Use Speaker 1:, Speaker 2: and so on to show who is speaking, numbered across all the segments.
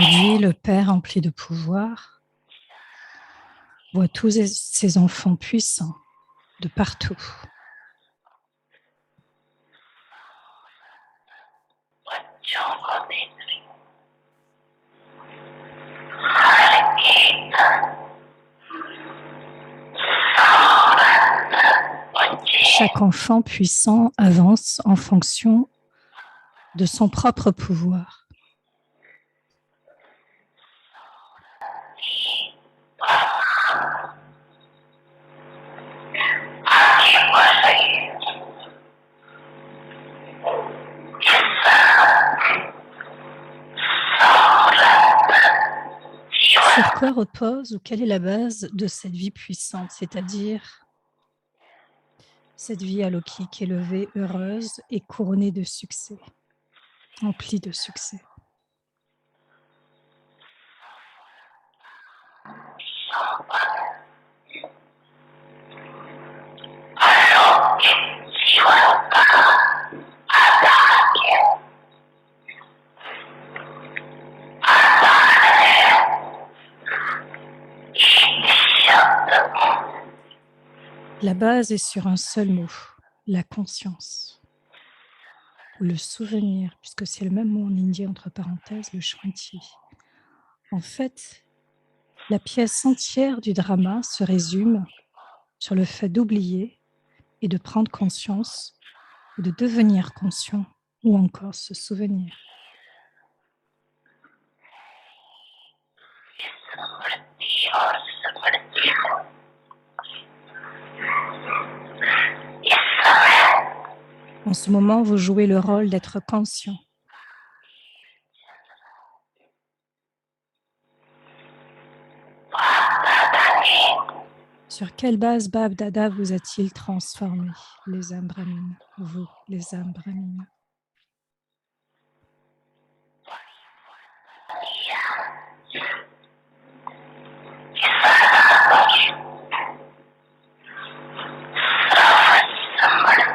Speaker 1: Aujourd'hui, le Père empli de pouvoir voit tous ses enfants puissants de partout. Chaque enfant puissant avance en fonction de son propre pouvoir. Sur quoi repose ou quelle est la base de cette vie puissante, c'est-à-dire cette vie alokhique, élevée, heureuse et couronnée de succès, emplie de succès. La base est sur un seul mot, la conscience, ou le souvenir, puisque c'est le même mot en hindi, entre parenthèses, le shranti. En fait, la pièce entière du drama se résume sur le fait d'oublier et de prendre conscience, ou de devenir conscient, ou encore se souvenir. En ce moment, vous jouez le rôle d'être conscient. Sur quelle base Bab Dada vous a-t-il transformé, les âmes brahmines, vous, les âmes brahmines?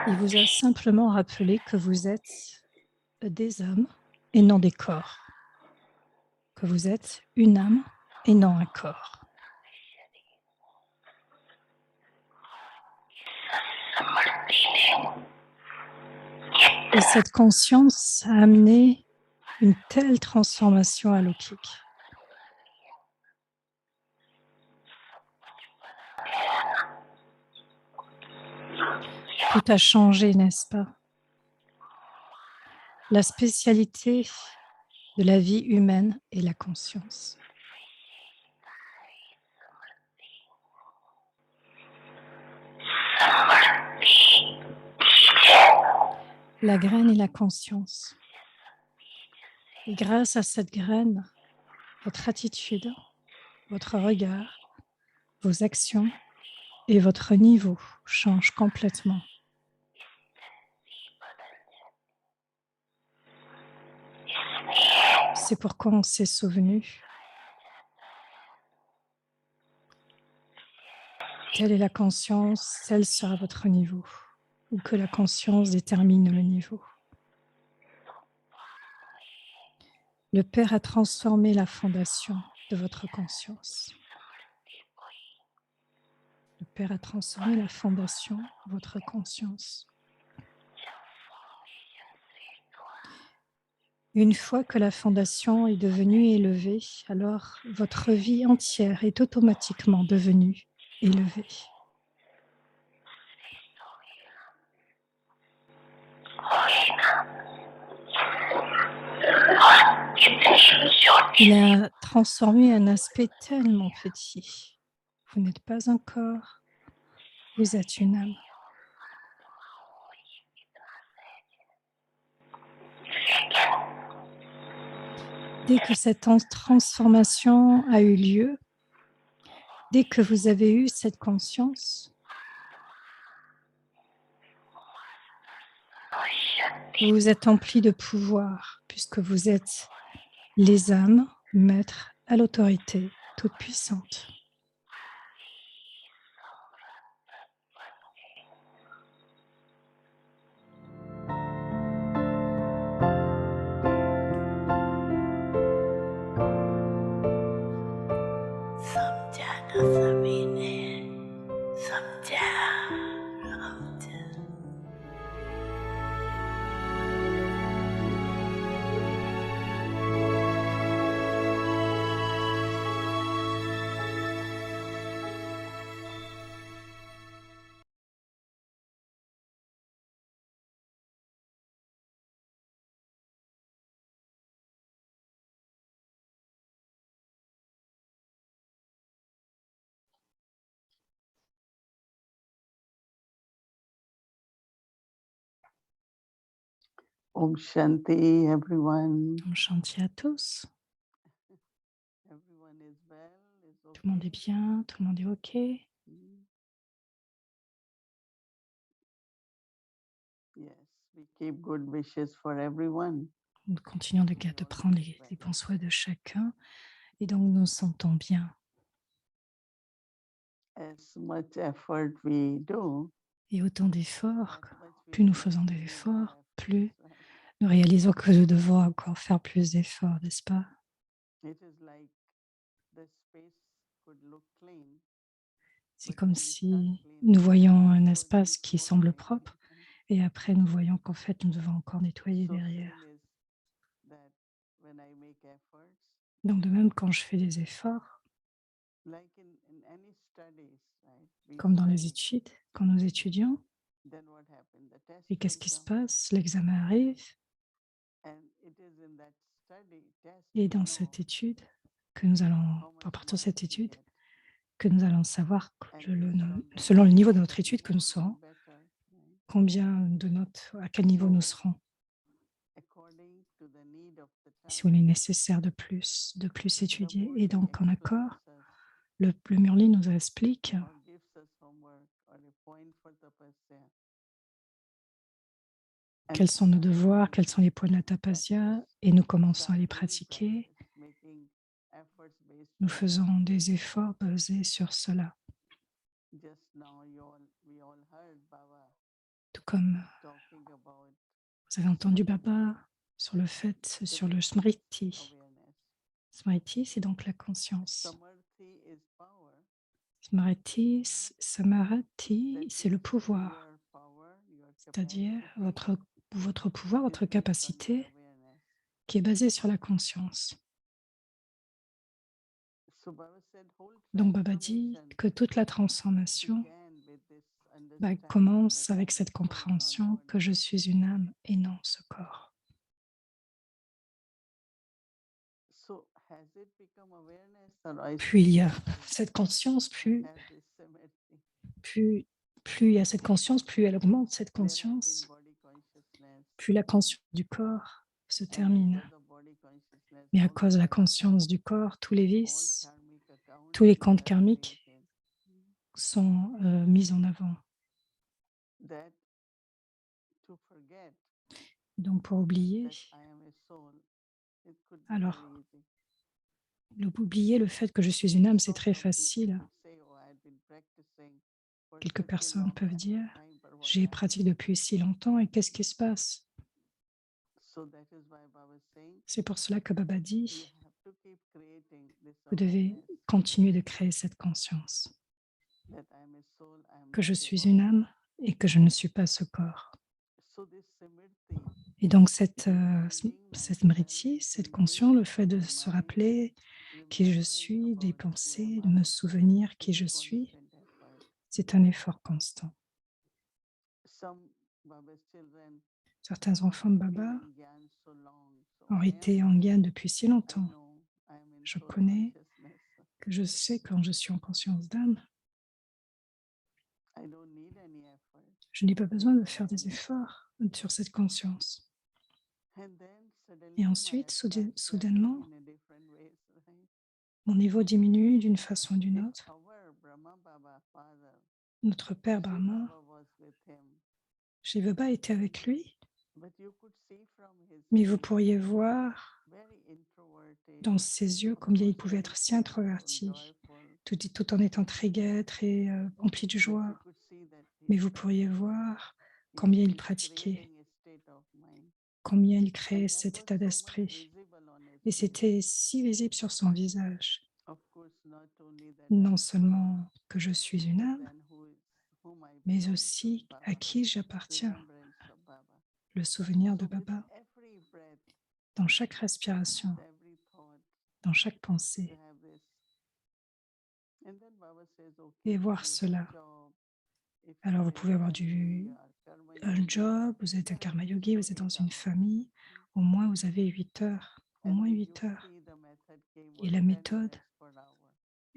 Speaker 1: Il vous a simplement rappelé que vous êtes des âmes et non des corps, que vous êtes une âme et non un corps. Et cette conscience a amené une telle transformation alokhique. Tout a changé, n'est-ce pas? La spécialité de la vie humaine est la conscience. La graine est la conscience. Et grâce à cette graine, votre attitude, votre regard, vos actions et votre niveau changent complètement. C'est pourquoi on s'est souvenu. Telle est la conscience, tel sera votre niveau, ou que la conscience détermine le niveau. Le Père a transformé la fondation de votre conscience. Le Père a transformé la fondation de votre conscience. Une fois que la fondation est devenue élevée, alors votre vie entière est automatiquement devenue élevée. Il a transformé un aspect tellement petit. Vous n'êtes pas un corps, vous êtes une âme. Dès que cette transformation a eu lieu, dès que vous avez eu cette conscience, vous êtes empli de pouvoir puisque vous êtes les âmes maîtres à l'autorité toute puissante.
Speaker 2: Om Shanti, everyone.
Speaker 1: Om Shanti à tous.
Speaker 2: Everyone is well, is
Speaker 1: Tout le monde est
Speaker 2: okay.
Speaker 1: bien, tout le monde est OK.
Speaker 2: Mm. Yes, we keep good wishes for everyone.
Speaker 1: Nous continuons
Speaker 2: We
Speaker 1: de
Speaker 2: all
Speaker 1: prendre
Speaker 2: feel
Speaker 1: les
Speaker 2: well.
Speaker 1: bons soins de chacun et donc nous nous sentons bien.
Speaker 2: As much effort we do,
Speaker 1: Et autant d'efforts,
Speaker 2: that much we
Speaker 1: plus nous faisons
Speaker 2: realize
Speaker 1: des
Speaker 2: we need more
Speaker 1: efforts, plus
Speaker 2: efforts, right?
Speaker 1: nous réalisons que nous devons encore faire plus d'efforts, n'est-ce pas?
Speaker 2: It is like the space could look clean,
Speaker 1: C'est
Speaker 2: but
Speaker 1: comme
Speaker 2: when we start
Speaker 1: si nous
Speaker 2: cleaning,
Speaker 1: voyons un
Speaker 2: so it
Speaker 1: espace
Speaker 2: needs
Speaker 1: qui
Speaker 2: more
Speaker 1: semble
Speaker 2: cleaning,
Speaker 1: propre
Speaker 2: right?
Speaker 1: et après nous voyons qu'en fait nous devons encore nettoyer
Speaker 2: So same
Speaker 1: derrière.
Speaker 2: is that when I make efforts,
Speaker 1: Donc de même quand je fais des efforts,
Speaker 2: like in any studies, right? We
Speaker 1: comme dans les
Speaker 2: study,
Speaker 1: études, quand nous étudions,
Speaker 2: then what happened? The test
Speaker 1: et qu'est-ce
Speaker 2: will
Speaker 1: qui se
Speaker 2: come.
Speaker 1: passe? L'examen arrive
Speaker 2: And it is in that study test
Speaker 1: et
Speaker 2: we
Speaker 1: dans
Speaker 2: know
Speaker 1: cette étude que nous allons,
Speaker 2: how
Speaker 1: en
Speaker 2: much
Speaker 1: partant de
Speaker 2: marks
Speaker 1: cette
Speaker 2: we
Speaker 1: étude,
Speaker 2: get.
Speaker 1: que nous allons savoir,
Speaker 2: And based on that,
Speaker 1: selon le
Speaker 2: if
Speaker 1: niveau
Speaker 2: we
Speaker 1: de notre
Speaker 2: study
Speaker 1: étude que nous
Speaker 2: more,
Speaker 1: serons,
Speaker 2: then better. Right?
Speaker 1: combien de notes, à quel niveau nous
Speaker 2: So
Speaker 1: serons,
Speaker 2: according to the need of the
Speaker 1: si on est
Speaker 2: time,
Speaker 1: nécessaire de plus
Speaker 2: the
Speaker 1: étudier. Et
Speaker 2: Murli
Speaker 1: donc en
Speaker 2: explains
Speaker 1: accord,
Speaker 2: us
Speaker 1: le Murli nous explique
Speaker 2: or gives us homework or a point for tapasya and
Speaker 1: quels sont nos devoirs,
Speaker 2: starting
Speaker 1: quels sont les points de la tapasya,
Speaker 2: practice,
Speaker 1: et nous commençons à les
Speaker 2: starting
Speaker 1: pratiquer.
Speaker 2: practice, making efforts based
Speaker 1: Nous
Speaker 2: on that.
Speaker 1: faisons des efforts basés sur cela.
Speaker 2: Just now, we all heard Baba
Speaker 1: Tout comme
Speaker 2: talking about
Speaker 1: vous avez entendu
Speaker 2: Samriti,
Speaker 1: Baba sur le fait, sur le
Speaker 2: divinity,
Speaker 1: Smriti.
Speaker 2: awareness.
Speaker 1: Smriti, c'est donc la conscience.
Speaker 2: Samarthi is power.
Speaker 1: Samarati,
Speaker 2: That
Speaker 1: c'est le
Speaker 2: is
Speaker 1: pouvoir,
Speaker 2: your power, your
Speaker 1: c'est-à-dire
Speaker 2: capacity
Speaker 1: votre pouvoir,
Speaker 2: is
Speaker 1: votre
Speaker 2: based on your
Speaker 1: capacité
Speaker 2: awareness.
Speaker 1: qui est basée sur la conscience.
Speaker 2: So Baba said whole
Speaker 1: Donc Baba dit
Speaker 2: transformation
Speaker 1: que toute la transformation
Speaker 2: began with this understanding that
Speaker 1: commence
Speaker 2: I
Speaker 1: avec
Speaker 2: am a
Speaker 1: cette
Speaker 2: soul, not
Speaker 1: compréhension que
Speaker 2: body.
Speaker 1: je suis une âme et non ce corps.
Speaker 2: So has it become awareness or is
Speaker 1: Plus il y a
Speaker 2: still
Speaker 1: cette conscience,
Speaker 2: have this Samarthi?
Speaker 1: plus, plus il y a cette conscience, plus elle augmente cette
Speaker 2: There have been
Speaker 1: conscience,
Speaker 2: body consciousness,
Speaker 1: plus la conscience du corps se
Speaker 2: and
Speaker 1: termine.
Speaker 2: because of body consciousness,
Speaker 1: Mais à
Speaker 2: all the
Speaker 1: cause de la
Speaker 2: papas,
Speaker 1: conscience du corps, tous les
Speaker 2: all
Speaker 1: vices,
Speaker 2: karmic accounts
Speaker 1: tous les
Speaker 2: get
Speaker 1: comptes karmiques
Speaker 2: activated.
Speaker 1: sont mis en avant.
Speaker 2: That to forget
Speaker 1: Donc pour oublier,
Speaker 2: that I am a soul, it could be very
Speaker 1: alors
Speaker 2: easy.
Speaker 1: oublier le fait que je suis une âme, c'est
Speaker 2: So
Speaker 1: très
Speaker 2: some people
Speaker 1: facile.
Speaker 2: could say, "Oh, I've been practicing for
Speaker 1: Quelques
Speaker 2: such a
Speaker 1: personnes
Speaker 2: long
Speaker 1: peuvent dire,
Speaker 2: time, but what
Speaker 1: j'ai
Speaker 2: happened?"
Speaker 1: pratiqué depuis si longtemps et qu'est-ce qui se passe?
Speaker 2: So that is why Baba is saying
Speaker 1: C'est pour cela que Baba
Speaker 2: you
Speaker 1: dit,
Speaker 2: have to keep creating this
Speaker 1: vous devez
Speaker 2: awareness
Speaker 1: continuer de créer cette conscience,
Speaker 2: that I am a soul, I am
Speaker 1: que je
Speaker 2: not a
Speaker 1: suis une
Speaker 2: body.
Speaker 1: âme et que je ne suis pas ce corps.
Speaker 2: So this Simriti,
Speaker 1: Et donc
Speaker 2: reminding
Speaker 1: cette
Speaker 2: myself,
Speaker 1: mriti, cette
Speaker 2: engaging
Speaker 1: conscience, le fait
Speaker 2: from
Speaker 1: de
Speaker 2: my
Speaker 1: se
Speaker 2: mind,
Speaker 1: rappeler qui je
Speaker 2: remembering
Speaker 1: suis, des
Speaker 2: about who am
Speaker 1: pensées, de me
Speaker 2: I,
Speaker 1: souvenir qui
Speaker 2: is a
Speaker 1: je suis,
Speaker 2: constant effort.
Speaker 1: c'est un effort constant.
Speaker 2: Some Baba's children
Speaker 1: Certains enfants de
Speaker 2: have been
Speaker 1: Baba
Speaker 2: in Gyan so long, so
Speaker 1: ont été en Gyan depuis si
Speaker 2: I
Speaker 1: longtemps.
Speaker 2: know I am in
Speaker 1: Je
Speaker 2: soul
Speaker 1: connais
Speaker 2: consciousness.
Speaker 1: que je sais quand je suis en conscience d'âme,
Speaker 2: I don't need any effort.
Speaker 1: je n'ai pas besoin de faire des
Speaker 2: And
Speaker 1: efforts sur cette conscience.
Speaker 2: and then
Speaker 1: Et
Speaker 2: suddenly my
Speaker 1: ensuite,
Speaker 2: efforts vary
Speaker 1: soudainement,
Speaker 2: in a different ways, right?
Speaker 1: mon niveau diminue d'une façon ou d'une
Speaker 2: If
Speaker 1: autre.
Speaker 2: our Brahma Baba father,
Speaker 1: Notre père
Speaker 2: Shiv
Speaker 1: Brahma,
Speaker 2: Baba was with him,
Speaker 1: Shiva Baba était avec lui,
Speaker 2: but you could see from his
Speaker 1: mais vous
Speaker 2: eyes,
Speaker 1: pourriez voir
Speaker 2: very introverted,
Speaker 1: dans ses yeux
Speaker 2: of
Speaker 1: combien il
Speaker 2: course
Speaker 1: pouvait
Speaker 2: very
Speaker 1: être si
Speaker 2: playful,
Speaker 1: introverti,
Speaker 2: joyful,
Speaker 1: tout en étant très gai, très empli de
Speaker 2: but you
Speaker 1: joie.
Speaker 2: could see that
Speaker 1: Mais vous pourriez voir combien il
Speaker 2: he's
Speaker 1: pratiquait,
Speaker 2: creating a state of mind.
Speaker 1: combien il créait
Speaker 2: And that
Speaker 1: cet
Speaker 2: was
Speaker 1: état
Speaker 2: so much
Speaker 1: d'esprit.
Speaker 2: visible on his
Speaker 1: Et
Speaker 2: face.
Speaker 1: c'était si visible sur son visage.
Speaker 2: Of course, not only that I
Speaker 1: Non
Speaker 2: am soul,
Speaker 1: seulement que je suis une
Speaker 2: but
Speaker 1: âme,
Speaker 2: then whom I
Speaker 1: mais
Speaker 2: belong to,
Speaker 1: aussi à
Speaker 2: Baba,
Speaker 1: qui j'appartiens,
Speaker 2: remembrance of Baba.
Speaker 1: le souvenir
Speaker 2: So
Speaker 1: de
Speaker 2: with
Speaker 1: Baba,
Speaker 2: every breath,
Speaker 1: dans chaque respiration,
Speaker 2: with every thought,
Speaker 1: dans chaque
Speaker 2: you
Speaker 1: pensée.
Speaker 2: have this. And then Baba says,
Speaker 1: Et
Speaker 2: okay, if
Speaker 1: voir
Speaker 2: you have
Speaker 1: cela.
Speaker 2: job, if you
Speaker 1: Alors,
Speaker 2: are
Speaker 1: vous
Speaker 2: in
Speaker 1: pouvez avoir
Speaker 2: family, you are karma
Speaker 1: un
Speaker 2: yogi,
Speaker 1: job, vous êtes un
Speaker 2: then at
Speaker 1: karma
Speaker 2: least
Speaker 1: yogi,
Speaker 2: for
Speaker 1: vous êtes dans
Speaker 2: 8
Speaker 1: une
Speaker 2: hours.
Speaker 1: famille, au moins vous avez 8 heures, au
Speaker 2: And
Speaker 1: moins
Speaker 2: the
Speaker 1: 8 heures.
Speaker 2: yukti, the method came
Speaker 1: Et
Speaker 2: was
Speaker 1: la
Speaker 2: 10
Speaker 1: méthode,
Speaker 2: minutes per hour,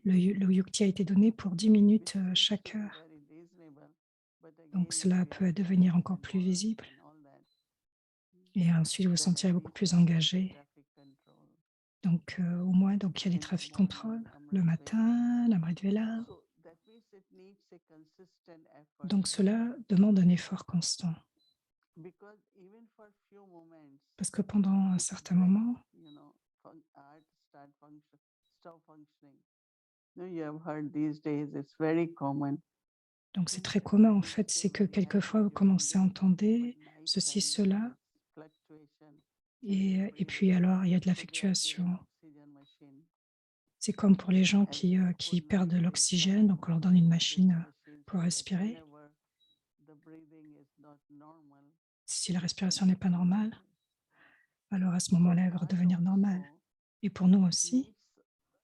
Speaker 1: le yukti a été donné pour 10
Speaker 2: which
Speaker 1: minutes
Speaker 2: seems to
Speaker 1: chaque
Speaker 2: be
Speaker 1: heure.
Speaker 2: very reasonable. But
Speaker 1: Donc
Speaker 2: again, if
Speaker 1: cela
Speaker 2: we have
Speaker 1: peut devenir
Speaker 2: kids
Speaker 1: encore
Speaker 2: and
Speaker 1: plus
Speaker 2: work
Speaker 1: visible.
Speaker 2: and all that,
Speaker 1: et ensuite vous vous
Speaker 2: Then I
Speaker 1: sentirez beaucoup
Speaker 2: reach
Speaker 1: plus
Speaker 2: out to the
Speaker 1: engagé.
Speaker 2: traffic control
Speaker 1: Donc, au moins, donc il y a les
Speaker 2: in the
Speaker 1: trafic
Speaker 2: morning,
Speaker 1: control le
Speaker 2: Amrit Vela.
Speaker 1: matin, l'Amrit Vela.
Speaker 2: So that means it needs a consistent effort
Speaker 1: Donc cela demande un effort
Speaker 2: uh,
Speaker 1: constant
Speaker 2: because even for few moments,
Speaker 1: parce que pendant un
Speaker 2: if
Speaker 1: certain
Speaker 2: breath,
Speaker 1: moment,
Speaker 2: heart stop functioning. No, you have heard these days, it's very common.
Speaker 1: donc c'est
Speaker 2: In
Speaker 1: très commun en
Speaker 2: During
Speaker 1: fait, c'est que
Speaker 2: stable
Speaker 1: quelquefois
Speaker 2: night
Speaker 1: vous
Speaker 2: during
Speaker 1: commencez à
Speaker 2: daytime,
Speaker 1: entendre
Speaker 2: but night
Speaker 1: ceci,
Speaker 2: time there
Speaker 1: cela,
Speaker 2: is fluctuation in the
Speaker 1: et puis
Speaker 2: breathing.
Speaker 1: alors il y a de la
Speaker 2: So they are given
Speaker 1: fluctuation.
Speaker 2: oxygen machine.
Speaker 1: C'est comme pour les gens
Speaker 2: As
Speaker 1: qui
Speaker 2: for
Speaker 1: perdent de
Speaker 2: night is like
Speaker 1: l'oxygène, donc on leur donne une
Speaker 2: this
Speaker 1: machine
Speaker 2: machine,
Speaker 1: pour
Speaker 2: so that
Speaker 1: respirer.
Speaker 2: whenever the breathing is not normal,
Speaker 1: Si la
Speaker 2: it can
Speaker 1: respiration n'est pas
Speaker 2: become
Speaker 1: normale,
Speaker 2: normal.
Speaker 1: alors à ce
Speaker 2: So
Speaker 1: moment-là, elle va
Speaker 2: heart
Speaker 1: redevenir normale.
Speaker 2: also
Speaker 1: Et pour nous aussi,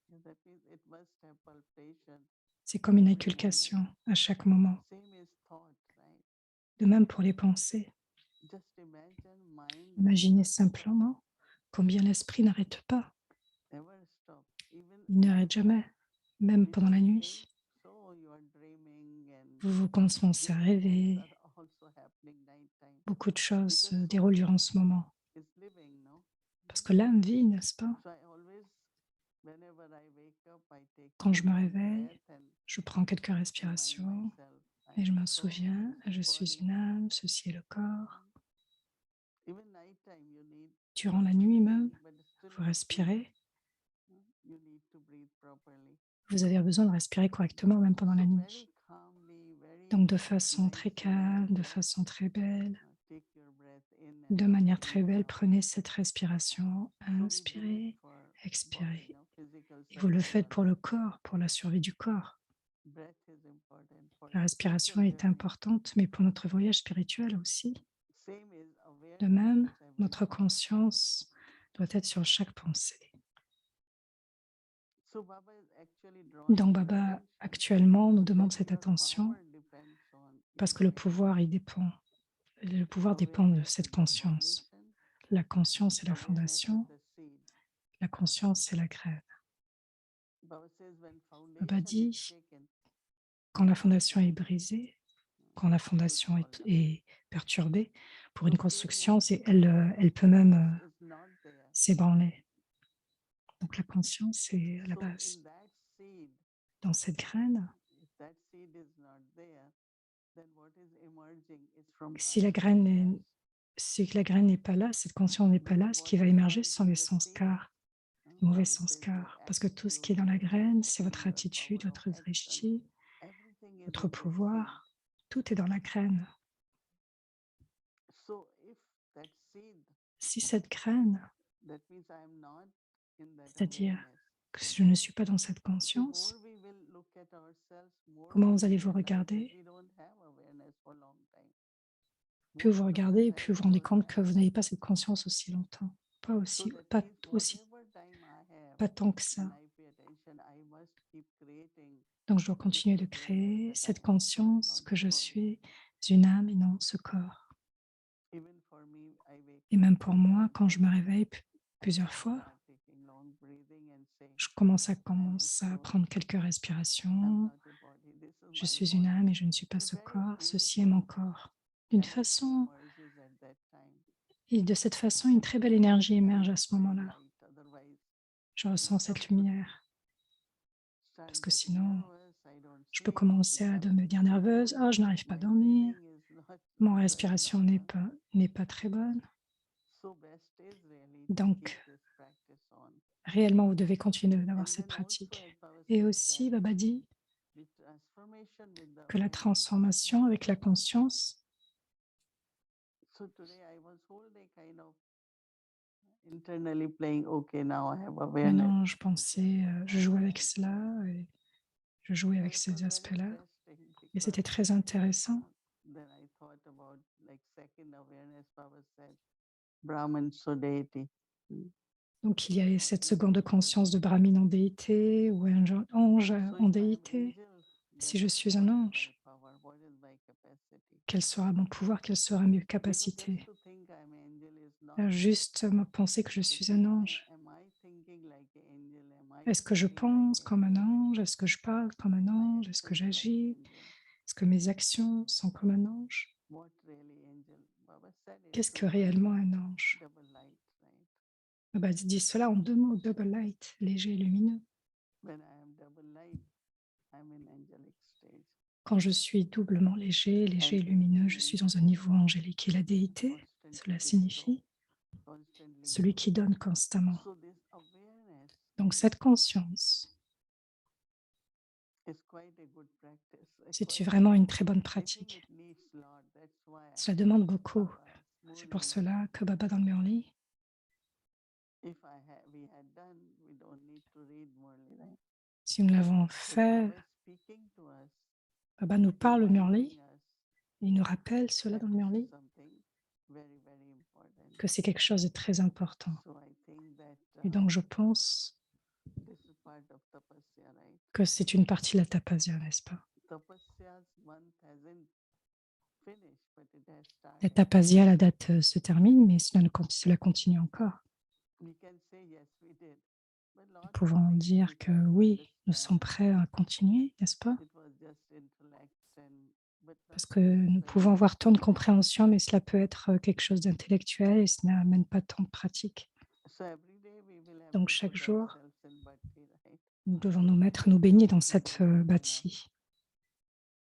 Speaker 2: needs, that means it must have palpitation
Speaker 1: c'est comme une
Speaker 2: every moment.
Speaker 1: inculcation à chaque moment.
Speaker 2: Same is thought, right?
Speaker 1: De même pour les pensées.
Speaker 2: Just imagine mind does
Speaker 1: Imaginez
Speaker 2: not stop,
Speaker 1: simplement combien l'esprit n'arrête pas.
Speaker 2: ever stop. Even
Speaker 1: Il n'arrête jamais, même pendant
Speaker 2: people
Speaker 1: la
Speaker 2: say,
Speaker 1: nuit.
Speaker 2: so you are dreaming and
Speaker 1: Vous vous commencez
Speaker 2: these
Speaker 1: à
Speaker 2: things
Speaker 1: rêver.
Speaker 2: are also happening nighttime
Speaker 1: Beaucoup de choses se
Speaker 2: because
Speaker 1: déroulent
Speaker 2: soul
Speaker 1: durant ce moment.
Speaker 2: is living, no?
Speaker 1: Parce que l'âme vit, n'est-ce pas?
Speaker 2: So I always, whenever I wake up, I take
Speaker 1: Quand
Speaker 2: few
Speaker 1: je me
Speaker 2: long
Speaker 1: réveille,
Speaker 2: breath and
Speaker 1: je prends quelques
Speaker 2: remind
Speaker 1: respirations
Speaker 2: myself, I
Speaker 1: et je
Speaker 2: am
Speaker 1: me
Speaker 2: soul,
Speaker 1: souviens,
Speaker 2: this is
Speaker 1: je suis
Speaker 2: body.
Speaker 1: une âme, ceci est le corps.
Speaker 2: Even nighttime, you need,
Speaker 1: Durant la
Speaker 2: you're
Speaker 1: nuit même,
Speaker 2: sleeping, but still
Speaker 1: vous
Speaker 2: to breathe.
Speaker 1: respirez.
Speaker 2: You need to breathe properly.
Speaker 1: Vous avez besoin de respirer correctement, même pendant la
Speaker 2: So
Speaker 1: nuit.
Speaker 2: very calmly, very
Speaker 1: Donc de façon très
Speaker 2: nicely,
Speaker 1: calme, de façon très belle,
Speaker 2: take your breath in and
Speaker 1: de
Speaker 2: out
Speaker 1: manière
Speaker 2: in
Speaker 1: très belle,
Speaker 2: calm.
Speaker 1: prenez cette respiration,
Speaker 2: So we do it
Speaker 1: inspirez,
Speaker 2: for body,
Speaker 1: expirez.
Speaker 2: no physical
Speaker 1: Et vous le faites pour
Speaker 2: survival.
Speaker 1: le corps, pour la survie du corps.
Speaker 2: Breath is important for
Speaker 1: La respiration
Speaker 2: spiritual
Speaker 1: est
Speaker 2: journey.
Speaker 1: importante, mais pour notre voyage spirituel aussi.
Speaker 2: Same is
Speaker 1: De
Speaker 2: awareness
Speaker 1: même,
Speaker 2: towards every
Speaker 1: notre
Speaker 2: thought.
Speaker 1: conscience doit être sur chaque pensée.
Speaker 2: So Baba is actually drawing
Speaker 1: Donc
Speaker 2: your
Speaker 1: Baba,
Speaker 2: attention
Speaker 1: actuellement, nous
Speaker 2: that
Speaker 1: demande cette
Speaker 2: your
Speaker 1: attention
Speaker 2: power depends on
Speaker 1: parce
Speaker 2: your
Speaker 1: que le pouvoir,
Speaker 2: awareness.
Speaker 1: il dépend. Le pouvoir dépend de
Speaker 2: Awareness
Speaker 1: cette
Speaker 2: is the
Speaker 1: conscience.
Speaker 2: foundation.
Speaker 1: La conscience est la
Speaker 2: Awareness is
Speaker 1: fondation.
Speaker 2: the seed.
Speaker 1: La conscience, c'est la graine.
Speaker 2: Baba says when
Speaker 1: Baba
Speaker 2: foundation is
Speaker 1: dit,
Speaker 2: shaken,
Speaker 1: quand la fondation est brisée, quand la
Speaker 2: it will
Speaker 1: fondation
Speaker 2: fall down.
Speaker 1: est perturbée, pour
Speaker 2: So
Speaker 1: une
Speaker 2: same is
Speaker 1: construction, elle peut même
Speaker 2: consciousness is not there.
Speaker 1: s'ébranler. Donc la conscience, c'est la
Speaker 2: So
Speaker 1: base.
Speaker 2: in that seed,
Speaker 1: Dans cette graine,
Speaker 2: if that seed is not there, then what is emerging is from
Speaker 1: si la
Speaker 2: karmic
Speaker 1: graine
Speaker 2: ancestors.
Speaker 1: est, si la graine n'est pas là, cette conscience n'est pas là,
Speaker 2: Because
Speaker 1: ce
Speaker 2: what
Speaker 1: qui va
Speaker 2: is
Speaker 1: émerger, ce sont
Speaker 2: emerging
Speaker 1: les
Speaker 2: the seed,
Speaker 1: sanskars, les mauvais
Speaker 2: Baba says your
Speaker 1: sanskars. Parce que tout ce qui est
Speaker 2: attitude,
Speaker 1: dans la
Speaker 2: your
Speaker 1: graine, c'est
Speaker 2: drishti,
Speaker 1: votre
Speaker 2: your
Speaker 1: attitude,
Speaker 2: power of
Speaker 1: votre
Speaker 2: action,
Speaker 1: drishti,
Speaker 2: everything is
Speaker 1: votre
Speaker 2: in that seed.
Speaker 1: pouvoir. Tout est dans la graine.
Speaker 2: So if that seed,
Speaker 1: Si cette graine,
Speaker 2: that means I am not in that
Speaker 1: c'est-à-dire
Speaker 2: awareness.
Speaker 1: que je ne suis pas dans cette
Speaker 2: See, more
Speaker 1: conscience,
Speaker 2: we will look at ourselves, more
Speaker 1: comment
Speaker 2: we
Speaker 1: vous
Speaker 2: will
Speaker 1: allez vous
Speaker 2: realize that
Speaker 1: regarder?
Speaker 2: we don't have awareness for long time.
Speaker 1: Plus
Speaker 2: Most
Speaker 1: vous
Speaker 2: of us
Speaker 1: regardez,
Speaker 2: have
Speaker 1: plus vous
Speaker 2: it
Speaker 1: vous rendez
Speaker 2: for
Speaker 1: compte que vous
Speaker 2: time.
Speaker 1: n'avez pas cette conscience aussi longtemps. Pas
Speaker 2: So
Speaker 1: aussi,
Speaker 2: that
Speaker 1: pas
Speaker 2: means
Speaker 1: aussi,
Speaker 2: whatever time I have,
Speaker 1: pas tant que ça.
Speaker 2: when I pay attention, I must keep creating
Speaker 1: Donc, je dois
Speaker 2: this
Speaker 1: continuer de
Speaker 2: awareness
Speaker 1: créer
Speaker 2: that I
Speaker 1: cette
Speaker 2: am soul,
Speaker 1: conscience
Speaker 2: not
Speaker 1: que
Speaker 2: the
Speaker 1: je
Speaker 2: body.
Speaker 1: suis une âme et non ce corps.
Speaker 2: Even for me, I wake
Speaker 1: Et
Speaker 2: up
Speaker 1: même pour
Speaker 2: few
Speaker 1: moi,
Speaker 2: times
Speaker 1: quand je
Speaker 2: and
Speaker 1: me réveille
Speaker 2: I
Speaker 1: plusieurs
Speaker 2: just
Speaker 1: fois,
Speaker 2: start taking long breathing and say,
Speaker 1: je
Speaker 2: I am
Speaker 1: commence à
Speaker 2: soul,
Speaker 1: prendre quelques
Speaker 2: I'm
Speaker 1: respirations.
Speaker 2: not a body, this is
Speaker 1: Je
Speaker 2: my
Speaker 1: suis une
Speaker 2: body.
Speaker 1: âme et je ne suis pas
Speaker 2: In a
Speaker 1: ce
Speaker 2: very
Speaker 1: corps. Ceci est
Speaker 2: beautiful
Speaker 1: mon corps. D'une
Speaker 2: energy
Speaker 1: façon,
Speaker 2: emerges at that time.
Speaker 1: et de cette façon, une très belle énergie émerge
Speaker 2: Very
Speaker 1: à ce
Speaker 2: bright
Speaker 1: moment-là.
Speaker 2: light, otherwise
Speaker 1: Je ressens
Speaker 2: some
Speaker 1: cette
Speaker 2: could
Speaker 1: lumière.
Speaker 2: start
Speaker 1: Parce que
Speaker 2: getting
Speaker 1: sinon,
Speaker 2: nervous, I don't
Speaker 1: je peux
Speaker 2: sleep,
Speaker 1: commencer
Speaker 2: if
Speaker 1: à
Speaker 2: I'm
Speaker 1: devenir nerveuse.
Speaker 2: sleeping,
Speaker 1: Oh, je n'arrive pas à
Speaker 2: my
Speaker 1: dormir.
Speaker 2: breathing is not
Speaker 1: Mon
Speaker 2: very
Speaker 1: respiration
Speaker 2: normal.
Speaker 1: n'est pas très bonne.
Speaker 2: So best is really to keep
Speaker 1: Donc,
Speaker 2: this practice on.
Speaker 1: réellement, vous devez continuer d'avoir
Speaker 2: And
Speaker 1: cette
Speaker 2: then also
Speaker 1: pratique.
Speaker 2: as Baba
Speaker 1: Et
Speaker 2: says
Speaker 1: aussi,
Speaker 2: that
Speaker 1: Baba dit
Speaker 2: the transformation with the
Speaker 1: que la
Speaker 2: awareness.
Speaker 1: transformation avec la conscience,
Speaker 2: So today I was whole day kind of internally playing, okay, now I have awareness.
Speaker 1: maintenant, je pensais, je jouais avec cela, et je jouais
Speaker 2: So
Speaker 1: avec
Speaker 2: it was
Speaker 1: ces
Speaker 2: very
Speaker 1: aspects-là.
Speaker 2: interesting
Speaker 1: Et
Speaker 2: because
Speaker 1: c'était très intéressant.
Speaker 2: then I thought about like second awareness, Baba said, Brahman so deity.
Speaker 1: Donc, il y a
Speaker 2: Or
Speaker 1: cette seconde
Speaker 2: angel
Speaker 1: de
Speaker 2: so
Speaker 1: conscience de
Speaker 2: deity.
Speaker 1: Brahmine en déité ou ange
Speaker 2: So
Speaker 1: en
Speaker 2: if I am
Speaker 1: déité.
Speaker 2: angel,
Speaker 1: Si
Speaker 2: then
Speaker 1: je suis un
Speaker 2: what is my
Speaker 1: ange,
Speaker 2: power? What is my capacity?
Speaker 1: quel sera mon pouvoir, quelles seront mes
Speaker 2: Because just
Speaker 1: capacités?
Speaker 2: to think I'm angel is not
Speaker 1: Juste me penser que je
Speaker 2: that
Speaker 1: suis un
Speaker 2: means
Speaker 1: ange.
Speaker 2: am I thinking like an angel? Am I
Speaker 1: Est-ce que je
Speaker 2: speaking like
Speaker 1: pense comme un
Speaker 2: angel?
Speaker 1: ange? Est-ce que je parle comme un
Speaker 2: My
Speaker 1: ange? Est-ce que
Speaker 2: actions like
Speaker 1: j'agis?
Speaker 2: angel.
Speaker 1: Est-ce que mes actions sont comme un ange?
Speaker 2: What really angel? Baba Baba said it.
Speaker 1: Qu'est-ce
Speaker 2: So
Speaker 1: que réellement un
Speaker 2: it's
Speaker 1: ange?
Speaker 2: double light, right?
Speaker 1: Baba dit cela en 2 mots, double light, léger et lumineux.
Speaker 2: When I am double light, I'm in angelic stage.
Speaker 1: Quand je suis doublement léger, léger et
Speaker 2: And
Speaker 1: lumineux,
Speaker 2: deity
Speaker 1: je suis
Speaker 2: means
Speaker 1: dans un niveau angélique. Et la déité,
Speaker 2: constantly
Speaker 1: cela
Speaker 2: bestow,
Speaker 1: signifie
Speaker 2: constantly
Speaker 1: celui
Speaker 2: give.
Speaker 1: qui donne constamment.
Speaker 2: So this awareness
Speaker 1: Donc cette conscience,
Speaker 2: is quite a good practice.
Speaker 1: c'est
Speaker 2: Quite,
Speaker 1: vraiment une très bonne
Speaker 2: I think
Speaker 1: pratique.
Speaker 2: it needs lot. That's why
Speaker 1: Cela demande beaucoup.
Speaker 2: Baba's
Speaker 1: C'est pour
Speaker 2: Murli,
Speaker 1: cela que Baba dans le Murli,
Speaker 2: if we had done, we don't need to read Murli, right?
Speaker 1: si nous l'avons
Speaker 2: But
Speaker 1: fait,
Speaker 2: Baba is speaking to us,
Speaker 1: Baba nous parle au
Speaker 2: reminding
Speaker 1: Murli,
Speaker 2: us
Speaker 1: et il nous rappelle cela
Speaker 2: that
Speaker 1: dans le
Speaker 2: this is
Speaker 1: Murli,
Speaker 2: something very, very important.
Speaker 1: que c'est quelque chose de très important.
Speaker 2: So I think that
Speaker 1: Et donc je pense
Speaker 2: this is part of tapasya, right?
Speaker 1: que c'est une partie de la tapasya, n'est-ce pas?
Speaker 2: Tapasya's month hasn't finished, but it has
Speaker 1: La
Speaker 2: started.
Speaker 1: tapasya, la date se termine, mais cela continue encore.
Speaker 2: We can say yes, we did. But
Speaker 1: Nous
Speaker 2: lot of
Speaker 1: pouvons
Speaker 2: things we
Speaker 1: dire que
Speaker 2: try to
Speaker 1: oui, nous sommes
Speaker 2: understand.
Speaker 1: prêts à continuer, n'est-ce pas?
Speaker 2: It was just intellect but not
Speaker 1: Parce que nous pouvons
Speaker 2: necessarily.
Speaker 1: avoir tant de compréhension, mais cela peut être quelque chose d'intellectuel et cela n'amène pas tant de pratique.
Speaker 2: So every day we will have
Speaker 1: Donc
Speaker 2: to
Speaker 1: chaque
Speaker 2: put
Speaker 1: jour,
Speaker 2: ourselves in bhakti, right?
Speaker 1: nous devons nous baigner dans
Speaker 2: It
Speaker 1: cette
Speaker 2: is not enough.
Speaker 1: bâtie.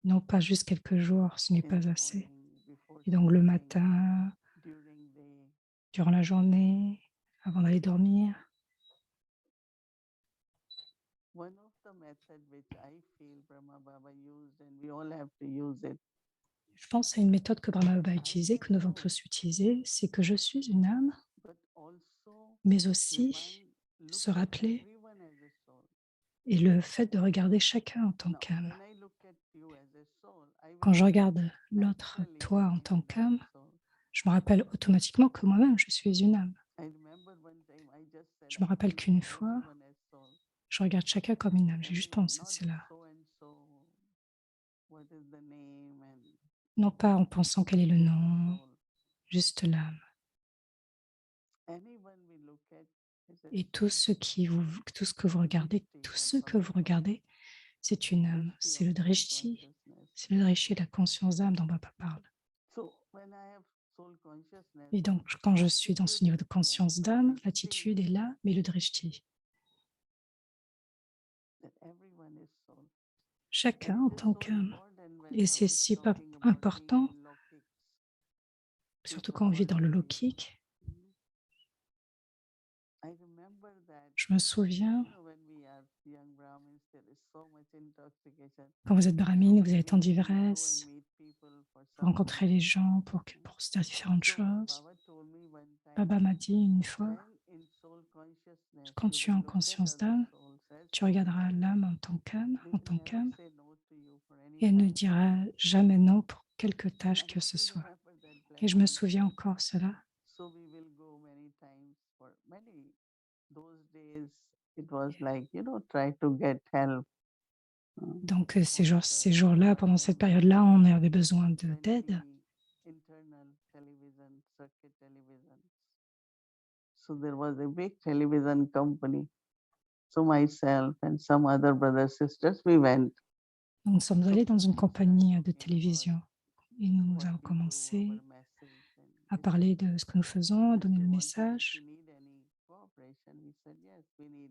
Speaker 1: Non pas juste quelques jours, ce n'est
Speaker 2: In the
Speaker 1: pas assez.
Speaker 2: morning, before
Speaker 1: Et donc le
Speaker 2: sleeping,
Speaker 1: matin,
Speaker 2: during the
Speaker 1: durant la journée, avant d'aller dormir,
Speaker 2: one of the method which I feel Brahma Baba used, and we all have to use it.
Speaker 1: je pense à une méthode que Brahma Baba a utilisée, que nous devons tous utiliser, c'est que je suis une âme,
Speaker 2: But also
Speaker 1: mais aussi
Speaker 2: look
Speaker 1: se
Speaker 2: at
Speaker 1: rappeler
Speaker 2: everyone as a soul.
Speaker 1: et le fait de regarder chacun en tant
Speaker 2: Now,
Speaker 1: qu'âme.
Speaker 2: when I look at you as a soul, I
Speaker 1: Quand
Speaker 2: will
Speaker 1: je regarde l'autre,
Speaker 2: naturally
Speaker 1: toi, en tant
Speaker 2: remember that
Speaker 1: qu'âme,
Speaker 2: soul.
Speaker 1: je me rappelle automatiquement que moi-même, je suis une âme.
Speaker 2: I remember one time I just said
Speaker 1: Je me
Speaker 2: I
Speaker 1: rappelle
Speaker 2: will look
Speaker 1: qu'une
Speaker 2: at
Speaker 1: fois,
Speaker 2: everyone as soul.
Speaker 1: je regarde chacun comme une âme. J'ai juste
Speaker 2: Everyone,
Speaker 1: pensé de
Speaker 2: not
Speaker 1: cela.
Speaker 2: so and so. What is the name and
Speaker 1: Non pas en pensant quel est le
Speaker 2: just the
Speaker 1: nom,
Speaker 2: soul.
Speaker 1: juste l'âme.
Speaker 2: Anyone we look at is a
Speaker 1: Et
Speaker 2: soul.
Speaker 1: tout ce que vous regardez,
Speaker 2: Drishti,
Speaker 1: tout
Speaker 2: what
Speaker 1: ce que
Speaker 2: Baba
Speaker 1: vous
Speaker 2: calls
Speaker 1: regardez, c'est une âme.
Speaker 2: drishti
Speaker 1: C'est
Speaker 2: of
Speaker 1: le
Speaker 2: soul
Speaker 1: drishti.
Speaker 2: consciousness.
Speaker 1: C'est le drishti, la conscience d'âme dont Baba parle.
Speaker 2: So when I have soul consciousness,
Speaker 1: Et donc, quand je suis dans ce
Speaker 2: attitude
Speaker 1: niveau de
Speaker 2: is there,
Speaker 1: conscience
Speaker 2: but
Speaker 1: d'âme,
Speaker 2: drishti
Speaker 1: l'attitude est là, mais le drishti.
Speaker 2: that everyone is soul. And
Speaker 1: Chacun en
Speaker 2: it is
Speaker 1: tant
Speaker 2: so
Speaker 1: qu'âme.
Speaker 2: important when
Speaker 1: Et c'est
Speaker 2: Baba is
Speaker 1: si
Speaker 2: talking about being
Speaker 1: important,
Speaker 2: in Lokik,
Speaker 1: surtout
Speaker 2: with the
Speaker 1: quand on vit dans le
Speaker 2: worldly.
Speaker 1: lokik.
Speaker 2: I remember that,
Speaker 1: Je me souviens,
Speaker 2: when we are young Brahmins, there is so much intoxication.
Speaker 1: quand vous êtes
Speaker 2: So
Speaker 1: brahmine, vous
Speaker 2: when
Speaker 1: avez tant
Speaker 2: we go
Speaker 1: d'ivresse,
Speaker 2: and meet people for
Speaker 1: vous rencontrez
Speaker 2: something,
Speaker 1: les gens pour se dire différentes
Speaker 2: so
Speaker 1: choses.
Speaker 2: Baba told me one time,
Speaker 1: Baba m'a dit une fois,
Speaker 2: when in soul consciousness
Speaker 1: quand
Speaker 2: you
Speaker 1: tu es
Speaker 2: will
Speaker 1: en
Speaker 2: look at
Speaker 1: conscience
Speaker 2: other
Speaker 1: d'âme,
Speaker 2: souls as
Speaker 1: tu
Speaker 2: soul,
Speaker 1: regarderas l'âme en tant qu'âme,
Speaker 2: they
Speaker 1: en
Speaker 2: will
Speaker 1: tant
Speaker 2: never
Speaker 1: qu'âme,
Speaker 2: say no to you for any
Speaker 1: et elle ne
Speaker 2: task.
Speaker 1: dira jamais non pour quelque
Speaker 2: And
Speaker 1: tâche
Speaker 2: I
Speaker 1: que ce
Speaker 2: still
Speaker 1: soit.
Speaker 2: remember that
Speaker 1: Et je me
Speaker 2: blessing.
Speaker 1: souviens encore cela.
Speaker 2: So we will go many times for many. Those days it was like, try to get help.
Speaker 1: Donc ces
Speaker 2: Sponsors,
Speaker 1: jours-là, pendant cette période-là, on avait besoin d'aide.
Speaker 2: 20 internal television, circuit television. So there was a big television company. So myself and some other brothers, sisters, we went.
Speaker 1: Donc, nous sommes
Speaker 2: So
Speaker 1: allés dans une
Speaker 2: we started
Speaker 1: compagnie de
Speaker 2: talking about
Speaker 1: télévision et nous
Speaker 2: what
Speaker 1: avons
Speaker 2: we do, our
Speaker 1: commencé
Speaker 2: message. And
Speaker 1: à
Speaker 2: they said,
Speaker 1: parler de ce que nous faisons, à donner
Speaker 2: they
Speaker 1: le
Speaker 2: wanted if you
Speaker 1: message.
Speaker 2: need any cooperation. We said, yes, we need.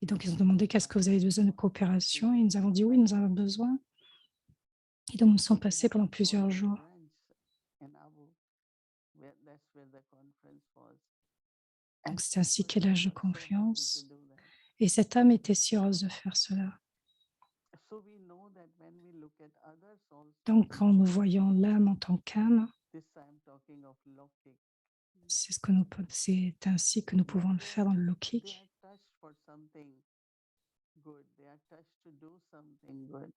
Speaker 1: Et donc, ils ont demandé qu'est-ce que vous avez besoin de coopération et nous avons dit oui, nous avons besoin. Et donc, nous
Speaker 2: So
Speaker 1: sommes
Speaker 2: we
Speaker 1: passés
Speaker 2: had
Speaker 1: pendant
Speaker 2: to go
Speaker 1: plusieurs
Speaker 2: to a
Speaker 1: jours.
Speaker 2: branch in Abu. That's where the conference was.
Speaker 1: Donc,
Speaker 2: And
Speaker 1: c'est
Speaker 2: that
Speaker 1: ainsi qu'est
Speaker 2: person
Speaker 1: l'âge de
Speaker 2: was so happy to
Speaker 1: confiance.
Speaker 2: do that.
Speaker 1: Et cette âme était si heureuse de faire cela.
Speaker 2: So we know that when we look at other souls,
Speaker 1: Donc, quand nous voyons l'âme en tant qu'âme,
Speaker 2: this I'm talking of Lokik.
Speaker 1: c'est ainsi que nous pouvons
Speaker 2: When
Speaker 1: le faire dans le
Speaker 2: they
Speaker 1: lokik.
Speaker 2: are touched for something good, they are touched to do something good.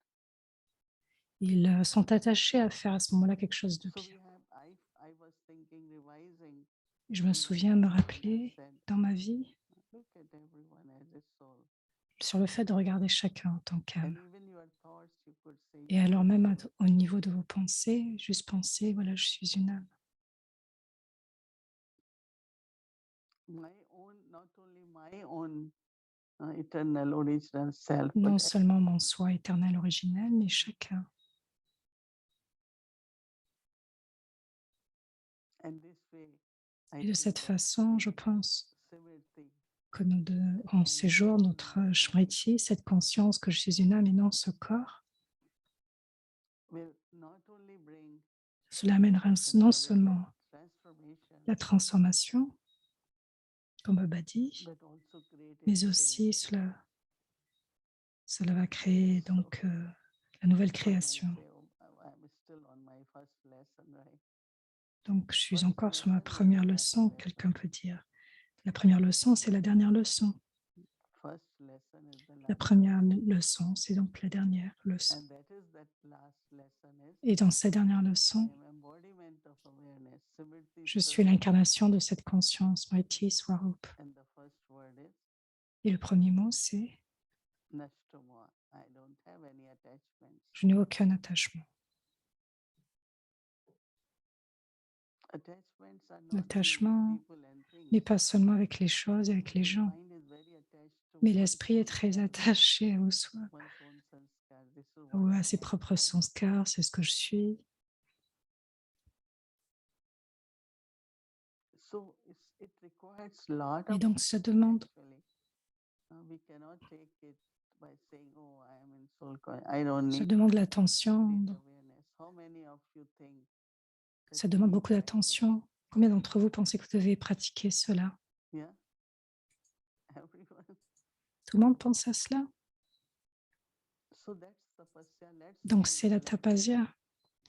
Speaker 1: Ils sont attachés à faire à ce moment-là quelque chose de
Speaker 2: So
Speaker 1: bien.
Speaker 2: I was thinking, revising
Speaker 1: Je me
Speaker 2: in my
Speaker 1: souviens me
Speaker 2: life, and I
Speaker 1: rappeler
Speaker 2: said,
Speaker 1: dans ma vie
Speaker 2: look at everyone as a soul.
Speaker 1: sur le fait de regarder chacun en tant
Speaker 2: And
Speaker 1: qu'âme.
Speaker 2: even your thoughts, you could say,
Speaker 1: Et alors même au niveau de vos pensées, juste penser, voilà, je suis une âme.
Speaker 2: my own, not only my own eternal original self,
Speaker 1: Non
Speaker 2: but
Speaker 1: seulement mon soi éternel originel, mais chacun.
Speaker 2: And this way, I
Speaker 1: Et de
Speaker 2: think
Speaker 1: cette
Speaker 2: that
Speaker 1: façon, je
Speaker 2: the
Speaker 1: pense
Speaker 2: Simriti
Speaker 1: que en
Speaker 2: can
Speaker 1: ces jours, notre Smriti, cette conscience que je suis une âme et non ce corps,
Speaker 2: will not only bring
Speaker 1: cela amènera non seulement
Speaker 2: transformation,
Speaker 1: la transformation, comme Baba dit,
Speaker 2: but also create a
Speaker 1: mais
Speaker 2: state.
Speaker 1: aussi cela va créer donc la nouvelle
Speaker 2: One might
Speaker 1: création.
Speaker 2: say, oh, I'm still on my first lesson, right?
Speaker 1: Donc, je suis
Speaker 2: First
Speaker 1: encore sur ma
Speaker 2: lesson is the
Speaker 1: première
Speaker 2: last
Speaker 1: leçon, quelqu'un
Speaker 2: lesson.
Speaker 1: peut dire. La première leçon, c'est la dernière leçon.
Speaker 2: First lesson is the
Speaker 1: La
Speaker 2: last
Speaker 1: première
Speaker 2: lesson.
Speaker 1: leçon, c'est donc la dernière leçon.
Speaker 2: And that last lesson is
Speaker 1: Et dans cette dernière
Speaker 2: I
Speaker 1: leçon,
Speaker 2: am embodiment of awareness. Simriti
Speaker 1: je suis
Speaker 2: Swarup.
Speaker 1: l'incarnation de cette conscience, Smriti Swarup.
Speaker 2: And the first word is
Speaker 1: Et le premier mot, c'est
Speaker 2: Nashtoma. I don't have any attachments.
Speaker 1: je n'ai aucun attachement.
Speaker 2: Attachments are not only with
Speaker 1: L'attachement
Speaker 2: people and things.
Speaker 1: n'est pas seulement avec les choses, avec les
Speaker 2: The
Speaker 1: gens,
Speaker 2: mind is very attached to
Speaker 1: mais
Speaker 2: one's
Speaker 1: l'esprit est
Speaker 2: own
Speaker 1: très
Speaker 2: self,
Speaker 1: attaché au soi,
Speaker 2: one's own sanskar. This is
Speaker 1: ou
Speaker 2: what
Speaker 1: à
Speaker 2: I
Speaker 1: ses
Speaker 2: am.
Speaker 1: propres sanskars, c'est ce que je suis.
Speaker 2: So it requires a lot
Speaker 1: Et
Speaker 2: of
Speaker 1: donc, ça
Speaker 2: effort
Speaker 1: demande,
Speaker 2: actually. We cannot take it by saying, "Oh, I am in soul. I don't
Speaker 1: ça
Speaker 2: need
Speaker 1: demande l'attention,
Speaker 2: complete awareness." How many of you think that
Speaker 1: ça
Speaker 2: you
Speaker 1: demande
Speaker 2: need
Speaker 1: beaucoup
Speaker 2: practice?
Speaker 1: d'attention. Combien d'entre vous pensez que vous devez pratiquer cela?
Speaker 2: Yeah, everyone.
Speaker 1: Tout le monde pense à cela?
Speaker 2: So that's tapasya. Let's
Speaker 1: Donc,
Speaker 2: all
Speaker 1: c'est la
Speaker 2: collectively
Speaker 1: tapasya.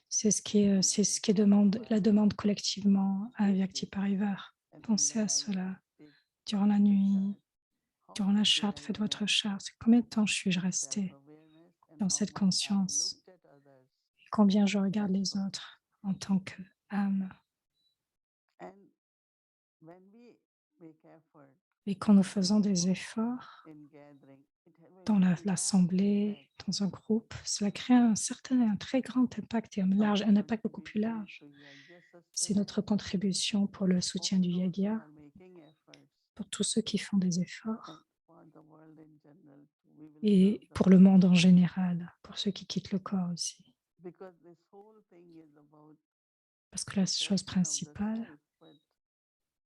Speaker 1: C'est ce qui est la demande collectivement à Vyakti Parivar.
Speaker 2: and in
Speaker 1: Pensez
Speaker 2: the
Speaker 1: à
Speaker 2: night
Speaker 1: cela
Speaker 2: take
Speaker 1: durant la
Speaker 2: the
Speaker 1: nuit,
Speaker 2: chart. How
Speaker 1: durant la
Speaker 2: much do
Speaker 1: charte,
Speaker 2: I
Speaker 1: faites votre
Speaker 2: remain
Speaker 1: charte. Combien de temps suis-je
Speaker 2: in
Speaker 1: resté
Speaker 2: self-awareness and
Speaker 1: dans
Speaker 2: how
Speaker 1: cette
Speaker 2: much I
Speaker 1: conscience?
Speaker 2: looked at others
Speaker 1: Et combien je regarde
Speaker 2: as
Speaker 1: les
Speaker 2: soul.
Speaker 1: autres en tant qu'âme?
Speaker 2: And when we make effort
Speaker 1: Et quand nous faisons des efforts
Speaker 2: in gathering, it have a
Speaker 1: dans
Speaker 2: large
Speaker 1: l'assemblée,
Speaker 2: impact.
Speaker 1: dans un groupe, cela crée un très grand impact et un
Speaker 2: Our
Speaker 1: impact beaucoup plus
Speaker 2: contribution
Speaker 1: large.
Speaker 2: to Yajna
Speaker 1: C'est
Speaker 2: sustenance,
Speaker 1: notre contribution pour le soutien
Speaker 2: all
Speaker 1: du
Speaker 2: those who
Speaker 1: Yagya,
Speaker 2: are making efforts,
Speaker 1: pour tous ceux qui font des
Speaker 2: and
Speaker 1: efforts,
Speaker 2: for the world in general, we will serve
Speaker 1: et
Speaker 2: the
Speaker 1: pour le
Speaker 2: world.
Speaker 1: monde en général, pour ceux qui quittent le corps aussi.
Speaker 2: Because this whole thing is about
Speaker 1: Parce que la chose
Speaker 2: perfection of the
Speaker 1: principale,
Speaker 2: self, but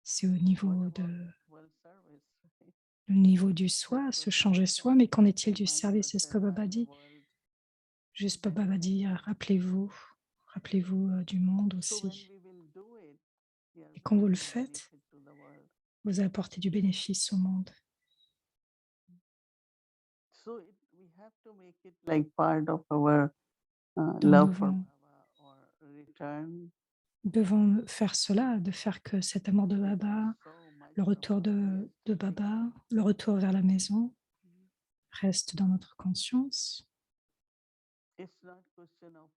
Speaker 1: c'est au
Speaker 2: what
Speaker 1: niveau,
Speaker 2: about world service? Right?
Speaker 1: le niveau du soi,
Speaker 2: Just for
Speaker 1: se
Speaker 2: some
Speaker 1: changer soi,
Speaker 2: time,
Speaker 1: mais qu'en est-il du
Speaker 2: remind
Speaker 1: service? C'est ce que
Speaker 2: yourself,
Speaker 1: Baba
Speaker 2: I am a
Speaker 1: dit.
Speaker 2: world
Speaker 1: Juste Baba va dire,
Speaker 2: benefactor.
Speaker 1: rappelez-vous du monde
Speaker 2: So when
Speaker 1: aussi.
Speaker 2: we will do it, we are
Speaker 1: Et quand vous le
Speaker 2: bringing
Speaker 1: faites,
Speaker 2: benefit to the world.
Speaker 1: vous apportez du bénéfice au monde.
Speaker 2: So we have to make it like part of our
Speaker 1: Donc
Speaker 2: love for Baba or return.
Speaker 1: nous devons faire cela, de faire que cet amour de Baba,
Speaker 2: So much
Speaker 1: le
Speaker 2: of
Speaker 1: retour
Speaker 2: our
Speaker 1: de
Speaker 2: yesterday.
Speaker 1: Baba, le retour vers la maison, reste dans notre conscience.
Speaker 2: It's not question of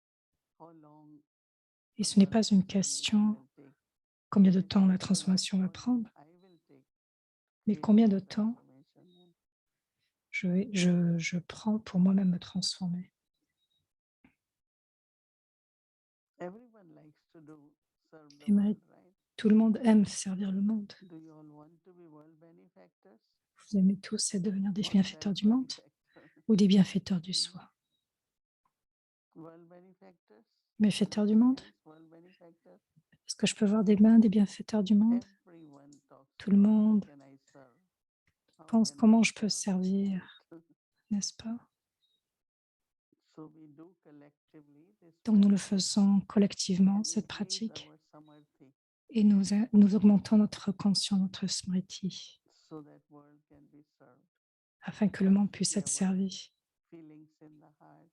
Speaker 2: how long
Speaker 1: Et
Speaker 2: the
Speaker 1: ce n'est
Speaker 2: world
Speaker 1: pas une
Speaker 2: transformation
Speaker 1: question
Speaker 2: will take.
Speaker 1: combien de
Speaker 2: It's
Speaker 1: temps la
Speaker 2: question of
Speaker 1: transformation va
Speaker 2: how long
Speaker 1: prendre,
Speaker 2: I will take
Speaker 1: mais
Speaker 2: create
Speaker 1: combien
Speaker 2: my
Speaker 1: de temps
Speaker 2: transformation.
Speaker 1: je prends pour moi-même me transformer.
Speaker 2: Everyone likes to serve the
Speaker 1: Et
Speaker 2: world, right?
Speaker 1: tout le monde aime servir le monde.
Speaker 2: Do you all want to be world benefactors
Speaker 1: Vous aimez tous devenir des
Speaker 2: or
Speaker 1: bienfaiteurs du monde
Speaker 2: self-benefactors?
Speaker 1: ou des bienfaiteurs du soi?
Speaker 2: World benefactors?
Speaker 1: Bienfaiteurs du monde?
Speaker 2: Hands, world benefactors?
Speaker 1: Est-ce que je peux voir des mains des bienfaiteurs du monde?
Speaker 2: Everyone talks
Speaker 1: Tout le
Speaker 2: about how
Speaker 1: monde
Speaker 2: can I serve? How
Speaker 1: pense
Speaker 2: can I
Speaker 1: comment je peux
Speaker 2: serve?
Speaker 1: servir,
Speaker 2: Right?
Speaker 1: n'est-ce pas?
Speaker 2: So we do collectively this
Speaker 1: Donc nous le
Speaker 2: practice
Speaker 1: faisons collectivement,
Speaker 2: and
Speaker 1: cette
Speaker 2: increase
Speaker 1: pratique,
Speaker 2: our samadhi
Speaker 1: et nous augmentons notre conscience, notre smriti,
Speaker 2: so that world can be served.
Speaker 1: afin que le
Speaker 2: That
Speaker 1: monde
Speaker 2: should
Speaker 1: puisse
Speaker 2: be
Speaker 1: être
Speaker 2: our
Speaker 1: servi.
Speaker 2: feelings in the heart.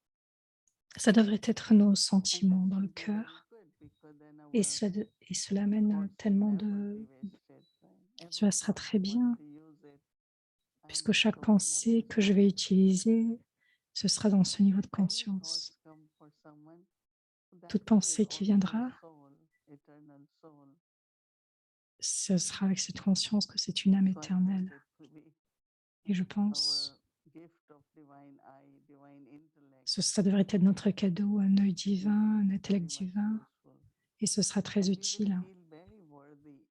Speaker 1: Ça devrait être nos
Speaker 2: And
Speaker 1: sentiments
Speaker 2: that
Speaker 1: dans le
Speaker 2: should be very
Speaker 1: cœur.
Speaker 2: good because then
Speaker 1: Et
Speaker 2: our
Speaker 1: cela amène
Speaker 2: efforts will
Speaker 1: tellement
Speaker 2: never
Speaker 1: de...
Speaker 2: be wasted. Right?
Speaker 1: Cela
Speaker 2: Every
Speaker 1: sera
Speaker 2: thought
Speaker 1: très
Speaker 2: I want
Speaker 1: bien,
Speaker 2: to use it, I am
Speaker 1: puisque
Speaker 2: in
Speaker 1: chaque
Speaker 2: soul, not
Speaker 1: pensée
Speaker 2: this
Speaker 1: que je vais
Speaker 2: body.
Speaker 1: utiliser, ce sera dans ce niveau de
Speaker 2: Any thoughts
Speaker 1: conscience.
Speaker 2: come for someone, that
Speaker 1: Toute
Speaker 2: too is
Speaker 1: pensée qui
Speaker 2: also a
Speaker 1: viendra,
Speaker 2: soul, eternal soul.
Speaker 1: ce sera avec cette conscience que c'est une âme
Speaker 2: So I think
Speaker 1: éternelle.
Speaker 2: it will be
Speaker 1: Et je
Speaker 2: our
Speaker 1: pense
Speaker 2: gift of divine eye, divine intellect,
Speaker 1: ça devrait être notre cadeau, un œil divin, un
Speaker 2: very
Speaker 1: intellect
Speaker 2: much
Speaker 1: divin,
Speaker 2: useful.
Speaker 1: et ce sera très
Speaker 2: And we will
Speaker 1: utile.
Speaker 2: feel very worthy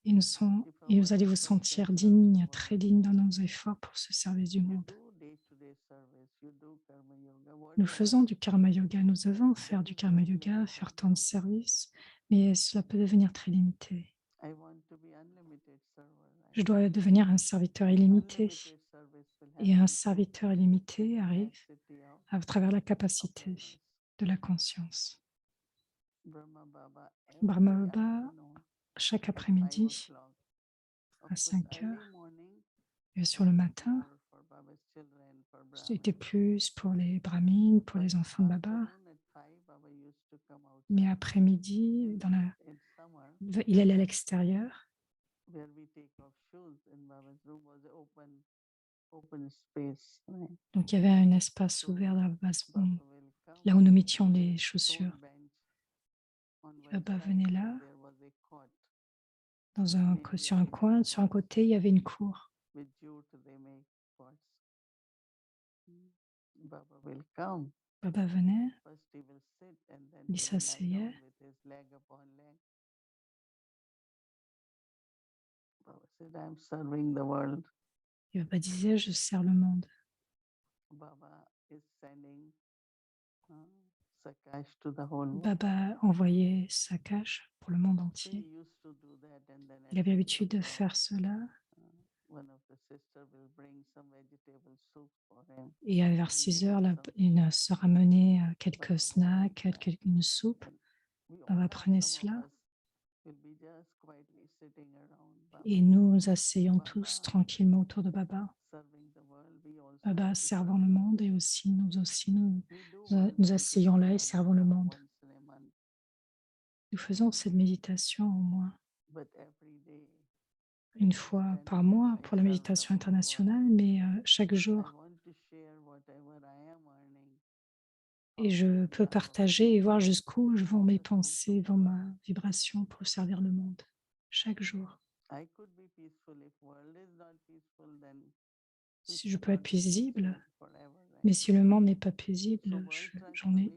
Speaker 1: Et
Speaker 2: if our
Speaker 1: vous allez vous
Speaker 2: efforts can
Speaker 1: sentir
Speaker 2: serve the
Speaker 1: dignes,
Speaker 2: world.
Speaker 1: très dignes dans nos efforts pour ce service du
Speaker 2: You
Speaker 1: monde.
Speaker 2: do day-to-day service, you do karma yoga,
Speaker 1: Nous
Speaker 2: whatever.
Speaker 1: faisons du karma yoga, nous devons
Speaker 2: That
Speaker 1: faire du
Speaker 2: is
Speaker 1: karma
Speaker 2: very,
Speaker 1: yoga,
Speaker 2: very
Speaker 1: faire
Speaker 2: good.
Speaker 1: tant de services, mais cela peut devenir très limité.
Speaker 2: I want to be unlimited server,
Speaker 1: Je
Speaker 2: right?
Speaker 1: dois devenir un serviteur illimité.
Speaker 2: Unlimited service will
Speaker 1: Et un
Speaker 2: happen through
Speaker 1: serviteur illimité arrive
Speaker 2: capacity of
Speaker 1: à travers la capacité
Speaker 2: awareness.
Speaker 1: de la conscience.
Speaker 2: Brahma Baba
Speaker 1: Brahma
Speaker 2: every
Speaker 1: Baba,
Speaker 2: afternoon
Speaker 1: chaque
Speaker 2: at 5
Speaker 1: après-midi,
Speaker 2: o'clock. Of
Speaker 1: à
Speaker 2: course,
Speaker 1: 5
Speaker 2: early
Speaker 1: heures,
Speaker 2: morning
Speaker 1: et sur le
Speaker 2: was
Speaker 1: matin,
Speaker 2: more for Baba's children, for
Speaker 1: c'était
Speaker 2: Brahmins.
Speaker 1: plus pour les brahmines, pour
Speaker 2: But
Speaker 1: les enfants de Baba.
Speaker 2: afternoon at 5, Baba used to come
Speaker 1: Mais
Speaker 2: outside.
Speaker 1: après-midi,
Speaker 2: In summer,
Speaker 1: il allait à l'extérieur.
Speaker 2: where we take off shoes in Baba's room was an open space. Right?
Speaker 1: Donc, il y avait un espace
Speaker 2: So
Speaker 1: ouvert dans la base
Speaker 2: Baba will come
Speaker 1: là où nous mettions
Speaker 2: and
Speaker 1: les
Speaker 2: there is a
Speaker 1: chaussures.
Speaker 2: stone bench on
Speaker 1: Et
Speaker 2: one
Speaker 1: Baba
Speaker 2: side
Speaker 1: venait
Speaker 2: and
Speaker 1: là,
Speaker 2: there was a cot.
Speaker 1: sur un coin, sur un côté, il y avait une cour.
Speaker 2: With jute they make cots. Baba will come.
Speaker 1: Baba venait,
Speaker 2: First he will sit and then
Speaker 1: il
Speaker 2: he will lie
Speaker 1: s'asseyait.
Speaker 2: down with his leg upon leg. Baba said, I'm serving the world.
Speaker 1: Et Baba disait, je sers le monde.
Speaker 2: Baba is sending Sakash to the whole world.
Speaker 1: Baba envoyait sa cache pour le monde
Speaker 2: He
Speaker 1: entier.
Speaker 2: used to do that and then
Speaker 1: Il
Speaker 2: at
Speaker 1: avait
Speaker 2: 6
Speaker 1: l'habitude de
Speaker 2: o'clock,
Speaker 1: faire cela.
Speaker 2: one of the sisters will bring some vegetable soup for him.
Speaker 1: Et vers 6 heures, une sœur amenait quelques snacks, une soupe. Baba prenait cela. Et nous asseyons tous tranquillement autour de Baba. Baba servant le monde et aussi nous asseyons là et servons le monde. Nous faisons cette méditation au moins une fois par mois pour la méditation internationale, mais chaque jour. Et je peux partager et voir jusqu'où vont mes pensées, vont ma vibration pour servir le monde, chaque jour. Si je peux être paisible, mais si le monde n'est pas paisible,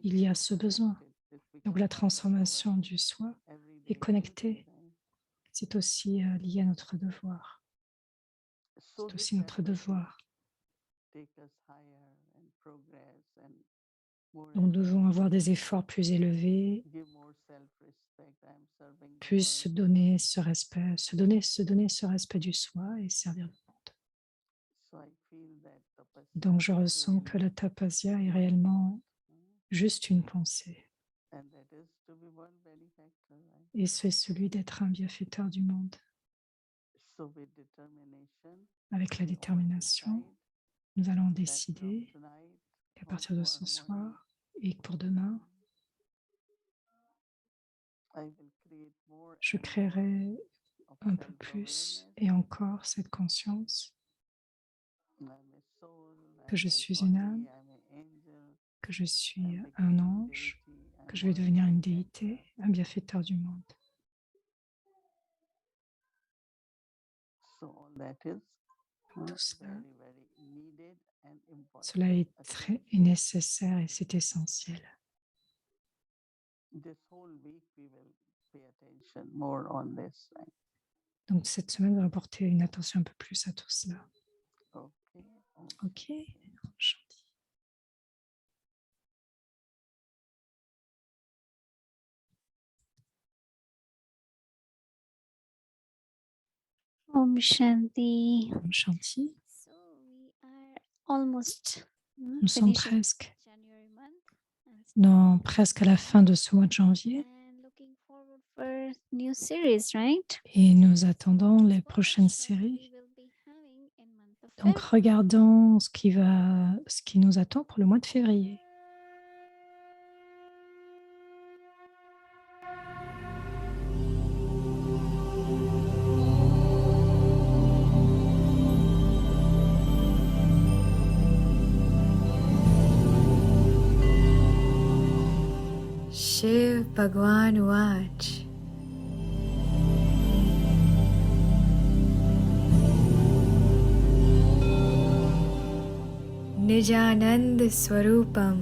Speaker 1: il y a ce besoin. Donc la transformation du soi est connectée. C'est aussi lié à notre devoir. C'est aussi notre devoir. Nous devons avoir des efforts plus élevés, plus se donner ce respect, se donner ce respect du soi et servir le monde. Donc je ressens que la tapasya est réellement juste une pensée. Et c'est celui d'être un bienfaiteur du monde. Avec la détermination, nous allons décider qu'à partir de ce soir et pour demain, je créerai un peu plus et encore cette conscience que je suis une âme, que je suis un ange, que je vais devenir une déité, un bienfaiteur du monde. Tout cela est très nécessaire et c'est essentiel. Donc cette semaine, on va porter une attention un peu plus à tout cela. Ok, Shanti.
Speaker 3: Om Shanti.
Speaker 1: Om Shanti.
Speaker 3: So we are almost
Speaker 1: Nous sommes presque
Speaker 3: January month
Speaker 1: presque à la fin de ce mois de janvier.
Speaker 3: and looking forward for new series, right?
Speaker 1: Et nous attendons les prochaines séries. Donc regardons ce qui nous attend pour le mois de février.
Speaker 4: Shiv Bhagwan Uach. Nijanand Swarupam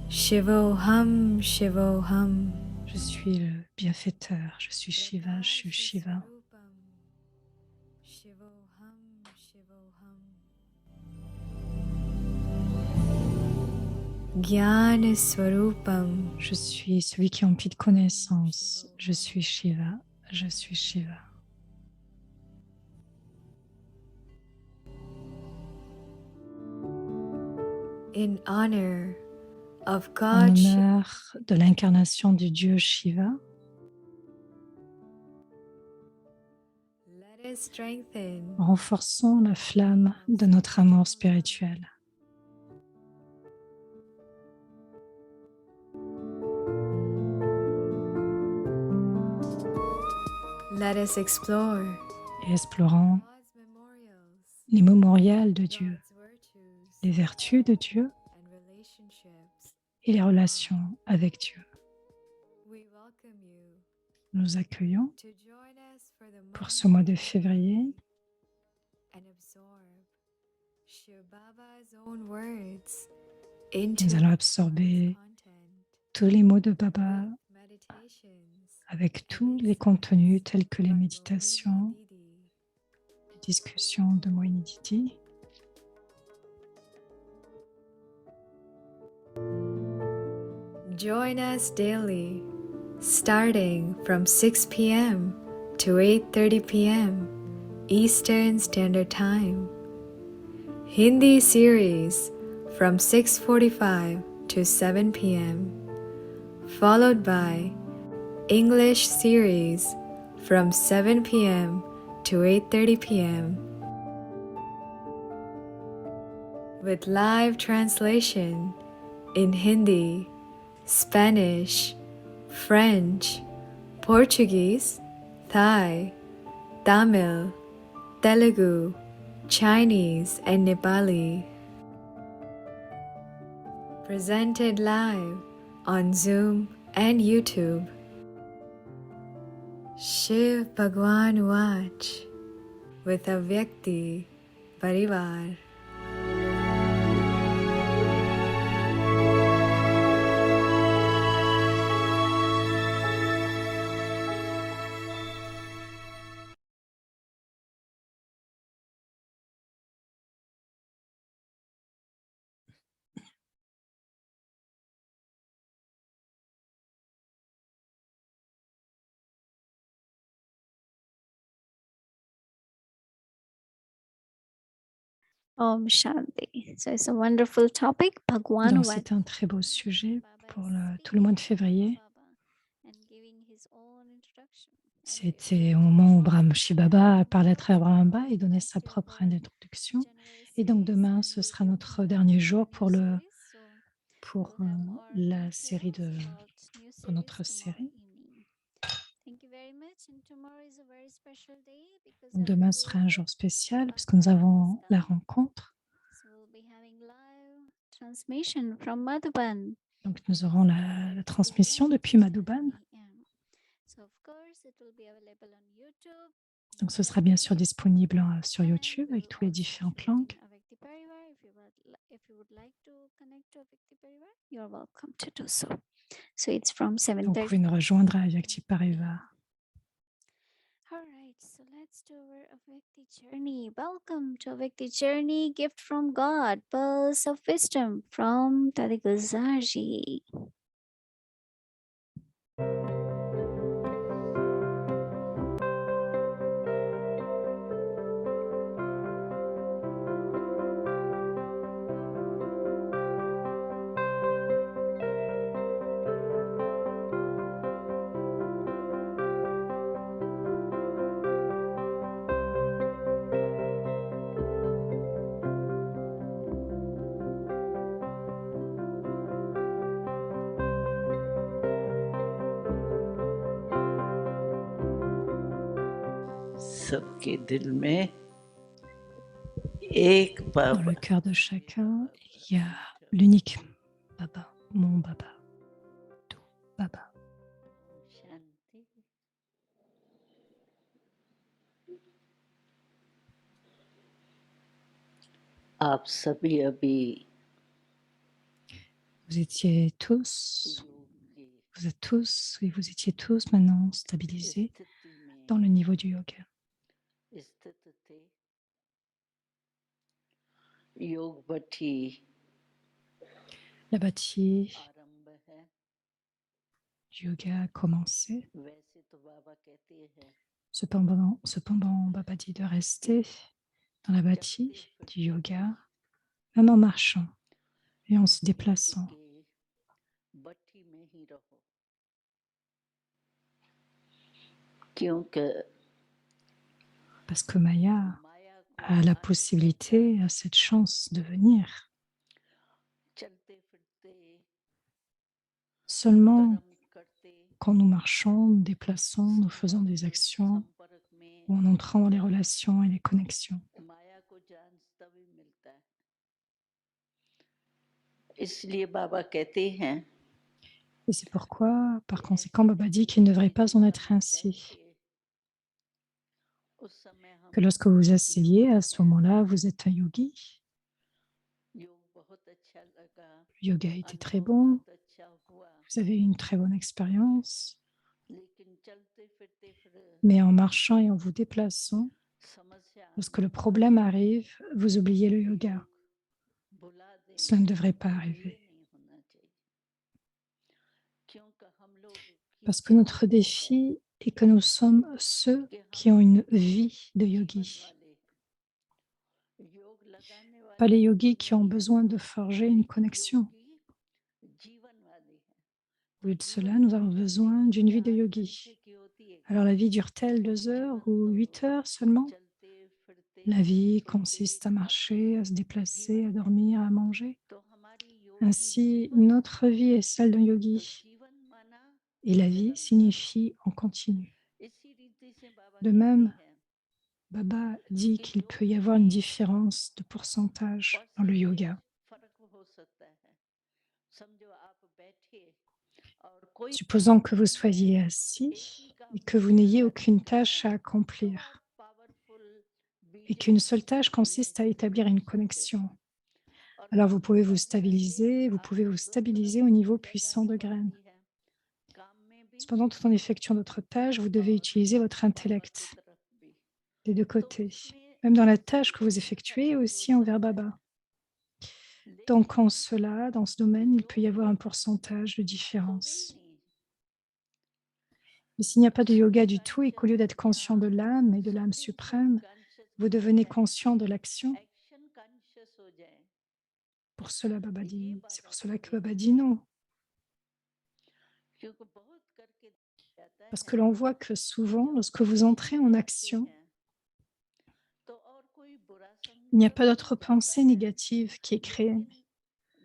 Speaker 4: Shivoham Shivoham.
Speaker 1: Je suis le bienfaiteur, je suis Shiva, je suis Shiva.
Speaker 4: Jnana Swarupam.
Speaker 1: Je suis celui qui est empli de connaissances. Je suis Shiva. Je suis Shiva.
Speaker 4: In honor of
Speaker 1: En
Speaker 4: God Shiva,
Speaker 1: honneur de l'incarnation du Dieu Shiva,
Speaker 4: let us strengthen
Speaker 1: renforçons la flamme de notre amour spirituel.
Speaker 4: let us explore
Speaker 1: Et explorons
Speaker 4: God's memorials,
Speaker 1: les mémorials de Dieu,
Speaker 4: God's virtues,
Speaker 1: les vertus de Dieu
Speaker 4: and relationships.
Speaker 1: et les relations avec Dieu.
Speaker 4: We welcome you
Speaker 1: Nous accueillons
Speaker 4: to join us for the
Speaker 1: pour
Speaker 4: month
Speaker 1: ce mois de
Speaker 4: of
Speaker 1: février
Speaker 4: and absorb Shiv Baba's own words into
Speaker 1: nous allons
Speaker 4: God's
Speaker 1: absorber
Speaker 4: content
Speaker 1: tous les mots de Baba
Speaker 4: with meditations
Speaker 1: avec tous les contenus tels que les
Speaker 4: by
Speaker 1: méditations,
Speaker 4: Mohini Didi.
Speaker 1: les discussions de Mohini Didi.
Speaker 4: Join us daily, starting from 6 p.m. to 8:30 p.m. Eastern Standard Time. Hindi series from 6:45 to 7 p.m. followed by English series from 7 p.m. to 8:30 p.m. with live translation in Hindi, Spanish, French, Portuguese, Thai, Tamil, Telugu, Chinese, and Nepali. Presented live on Zoom and YouTube. Shiv Bhagwan Watch with Avyakti Parivar.
Speaker 3: Om Shanti. So it's a wonderful topic. Bhagwan
Speaker 1: Donc
Speaker 3: Vat.
Speaker 1: c'est un très beau sujet
Speaker 3: Baba
Speaker 1: pour
Speaker 3: is
Speaker 1: tout le mois de
Speaker 3: speaking about
Speaker 1: février.
Speaker 3: Baba and giving his own introduction. And
Speaker 1: C'était au moment où Brahmshi Baba a parlé à travers Brahma et donné sa propre introduction. Et donc demain, ce sera notre dernier jour pour la série pour notre série.
Speaker 3: Thank you very much. And tomorrow is a very special day because
Speaker 1: Donc demain sera un jour spécial parce que nous avons la rencontre.
Speaker 3: So we'll be having live transmission from Madhuban.
Speaker 1: Donc nous aurons la transmission depuis Madhuban.
Speaker 3: So of course it will be available on YouTube.
Speaker 1: Donc ce sera bien sûr disponible sur YouTube avec tous les différentes langues.
Speaker 3: If you would like to connect to Avyakti Parivar, you're welcome to do so. So it's from
Speaker 1: Donc, vous
Speaker 3: 7:30.
Speaker 1: pouvez nous rejoindre à Avyakti Parivar.
Speaker 3: All right, so let's do our Avyakti journey. Welcome to Avyakti journey, gift from God, pearls of wisdom from Tadiguzaji.
Speaker 2: सबके दिल में एक
Speaker 1: Dans
Speaker 2: बाबा
Speaker 1: le cœur de chacun, il y a l'unique Baba, mon Baba, tout Baba.
Speaker 2: शांति आप सभी अभी
Speaker 1: Vous étiez tous, vous êtes tous, et vous étiez tous maintenant stabilisés dans le niveau du yoga.
Speaker 2: स्थित थे योग भट्टी
Speaker 1: La bâtie
Speaker 2: आरंभ है।
Speaker 1: du yoga a commencé.
Speaker 2: वैसे तो बाबा कहते हैं
Speaker 1: Cependant, Baba dit de rester dans la
Speaker 2: चलते
Speaker 1: bâtie du
Speaker 2: फिरते
Speaker 1: yoga, même en marchant et en se
Speaker 2: योग
Speaker 1: déplaçant.
Speaker 2: के भट्टी में ही रहो, क्योंकि
Speaker 1: Parce que Maya
Speaker 2: माया
Speaker 1: a
Speaker 2: को
Speaker 1: la
Speaker 2: आने का
Speaker 1: possibilité, a cette chance de venir
Speaker 2: चलते फिरते
Speaker 1: seulement
Speaker 2: कर्म करते
Speaker 1: quand nous marchons, nous déplaçons, nous faisons des actions
Speaker 2: संपर्क में
Speaker 1: ou en entrant dans les relations et les connexions.
Speaker 2: माया को जान तभी मिलता है। इसलिए बाबा कहते हैं
Speaker 1: Et c'est pourquoi, par conséquent, Baba dit qu'il ne devrait pas en être ainsi.
Speaker 2: उस समय हम
Speaker 1: Que lorsque vous vous asseyez, à ce moment-là, vous êtes un yogi.
Speaker 2: योग बहुत अच्छा लगा,
Speaker 1: Le yoga a été très
Speaker 2: अनुभव
Speaker 1: bon,
Speaker 2: बहुत अच्छा हुआ,
Speaker 1: vous avez eu une très bonne expérience.
Speaker 2: लेकिन चलते फिरते फिर
Speaker 1: Mais en marchant et en vous déplaçant,
Speaker 2: समस्या
Speaker 1: lorsque le problème arrive, vous oubliez le yoga.
Speaker 2: भुला दें,
Speaker 1: Cela ne devrait pas arriver.
Speaker 2: ये नहीं होना चाहिए, क्योंकि हम लोग की
Speaker 1: Parce que
Speaker 2: क्या
Speaker 1: notre
Speaker 2: है
Speaker 1: défi est que nous sommes ceux
Speaker 2: कि
Speaker 1: qui
Speaker 2: हम
Speaker 1: ont une vie de
Speaker 2: जीवन
Speaker 1: yogi.
Speaker 2: वाले हैं। योग लगाने
Speaker 1: Pas
Speaker 2: वाले
Speaker 1: les
Speaker 2: योगी
Speaker 1: yogis qui ont
Speaker 2: नहीं
Speaker 1: besoin
Speaker 2: हैं,
Speaker 1: de forger une connexion.
Speaker 2: योगी जीवन वाले हैं।
Speaker 1: Au
Speaker 2: तो
Speaker 1: lieu de cela,
Speaker 2: जीवन
Speaker 1: nous
Speaker 2: की
Speaker 1: avons
Speaker 2: जिंदगी
Speaker 1: besoin d'une vie de
Speaker 2: 4
Speaker 1: yogi.
Speaker 2: घंटे की होती है
Speaker 1: Alors
Speaker 2: क्या?
Speaker 1: la vie dure-t-elle 2 heures
Speaker 2: जीवन
Speaker 1: ou
Speaker 2: तो
Speaker 1: 8 heures seulement?
Speaker 2: चलते फिरते
Speaker 1: La vie
Speaker 2: खेते
Speaker 1: consiste à marcher, à se déplacer,
Speaker 2: जीवन
Speaker 1: à
Speaker 2: है।
Speaker 1: dormir, à manger.
Speaker 2: तो हमारी योगी
Speaker 1: Ainsi,
Speaker 2: जीवन है।
Speaker 1: notre vie est celle d'un
Speaker 2: तो
Speaker 1: yogi
Speaker 2: जीवन माना
Speaker 1: et la vie
Speaker 2: निरंतर।
Speaker 1: signifie en continu.
Speaker 2: इसी रीति से बाबा
Speaker 1: De
Speaker 2: कहते
Speaker 1: même,
Speaker 2: हैं
Speaker 1: Baba dit
Speaker 2: कि
Speaker 1: qu'il
Speaker 2: योग
Speaker 1: peut y avoir une
Speaker 2: में
Speaker 1: différence de pourcentage dans le yoga.
Speaker 2: फर्क हो सकता है। समझो आप बैठे और कोई
Speaker 1: Supposons
Speaker 2: काम
Speaker 1: que vous
Speaker 2: नहीं है,
Speaker 1: soyez
Speaker 2: एक
Speaker 1: assis
Speaker 2: ही काम
Speaker 1: et que vous
Speaker 2: करना
Speaker 1: n'ayez aucune
Speaker 2: चाहते
Speaker 1: tâche à
Speaker 2: हैं, तो
Speaker 1: accomplir
Speaker 2: आप पावरफुल
Speaker 1: et
Speaker 2: बीज
Speaker 1: qu'une seule
Speaker 2: मंत्र
Speaker 1: tâche
Speaker 2: में
Speaker 1: consiste à
Speaker 2: स्थिर
Speaker 1: établir
Speaker 2: हो
Speaker 1: une
Speaker 2: सकते
Speaker 1: connexion.
Speaker 2: हैं। और
Speaker 1: Alors vous
Speaker 2: काम
Speaker 1: pouvez vous
Speaker 2: कर रहे
Speaker 1: stabiliser, vous
Speaker 2: आपको
Speaker 1: pouvez vous
Speaker 2: दो तरफ
Speaker 1: stabiliser au niveau
Speaker 2: से
Speaker 1: puissant
Speaker 2: लगानी
Speaker 1: de graine.
Speaker 2: पड़ती है, काम में भी
Speaker 1: Cependant, tout en effectuant votre tâche, vous devez
Speaker 2: और
Speaker 1: utiliser votre
Speaker 2: पावर की
Speaker 1: intellect
Speaker 2: तरफ भी।
Speaker 1: des deux
Speaker 2: तो
Speaker 1: côtés.
Speaker 2: उसमें
Speaker 1: Même dans la
Speaker 2: ऐसे
Speaker 1: tâche que vous
Speaker 2: फर्क
Speaker 1: effectuez,
Speaker 2: हो
Speaker 1: aussi envers
Speaker 2: सकता है।
Speaker 1: Baba. Donc en
Speaker 2: लेकिन
Speaker 1: cela, dans ce domaine, il peut y
Speaker 2: योग
Speaker 1: avoir un pourcentage de
Speaker 2: हो गई
Speaker 1: différence.
Speaker 2: नहीं।
Speaker 1: Mais s'il n'y a pas de yoga du tout et
Speaker 2: Subconscious
Speaker 1: qu'au lieu d'être conscient de l'âme et de l'âme
Speaker 2: sublim
Speaker 1: suprême,
Speaker 2: subconscious
Speaker 1: vous
Speaker 2: में आ
Speaker 1: devenez
Speaker 2: जाए,
Speaker 1: conscient de l'action,
Speaker 2: action conscious हो जाए,
Speaker 1: pour cela Baba
Speaker 2: ये
Speaker 1: dit, c'est
Speaker 2: बाबा
Speaker 1: pour cela que
Speaker 2: कहते
Speaker 1: Baba
Speaker 2: हैं।
Speaker 1: dit non.
Speaker 2: क्योंकि बहुत करके जाता
Speaker 1: Parce
Speaker 2: है
Speaker 1: que l'on voit que souvent,
Speaker 2: जब
Speaker 1: lorsque vous entrez en
Speaker 2: करते
Speaker 1: action,
Speaker 2: हैं तो और कोई बुरा
Speaker 1: il n'y a
Speaker 2: संकल्प
Speaker 1: pas
Speaker 2: नहीं
Speaker 1: d'autre
Speaker 2: जाता
Speaker 1: pensée
Speaker 2: है,
Speaker 1: négative qui est créée.
Speaker 2: लेकिन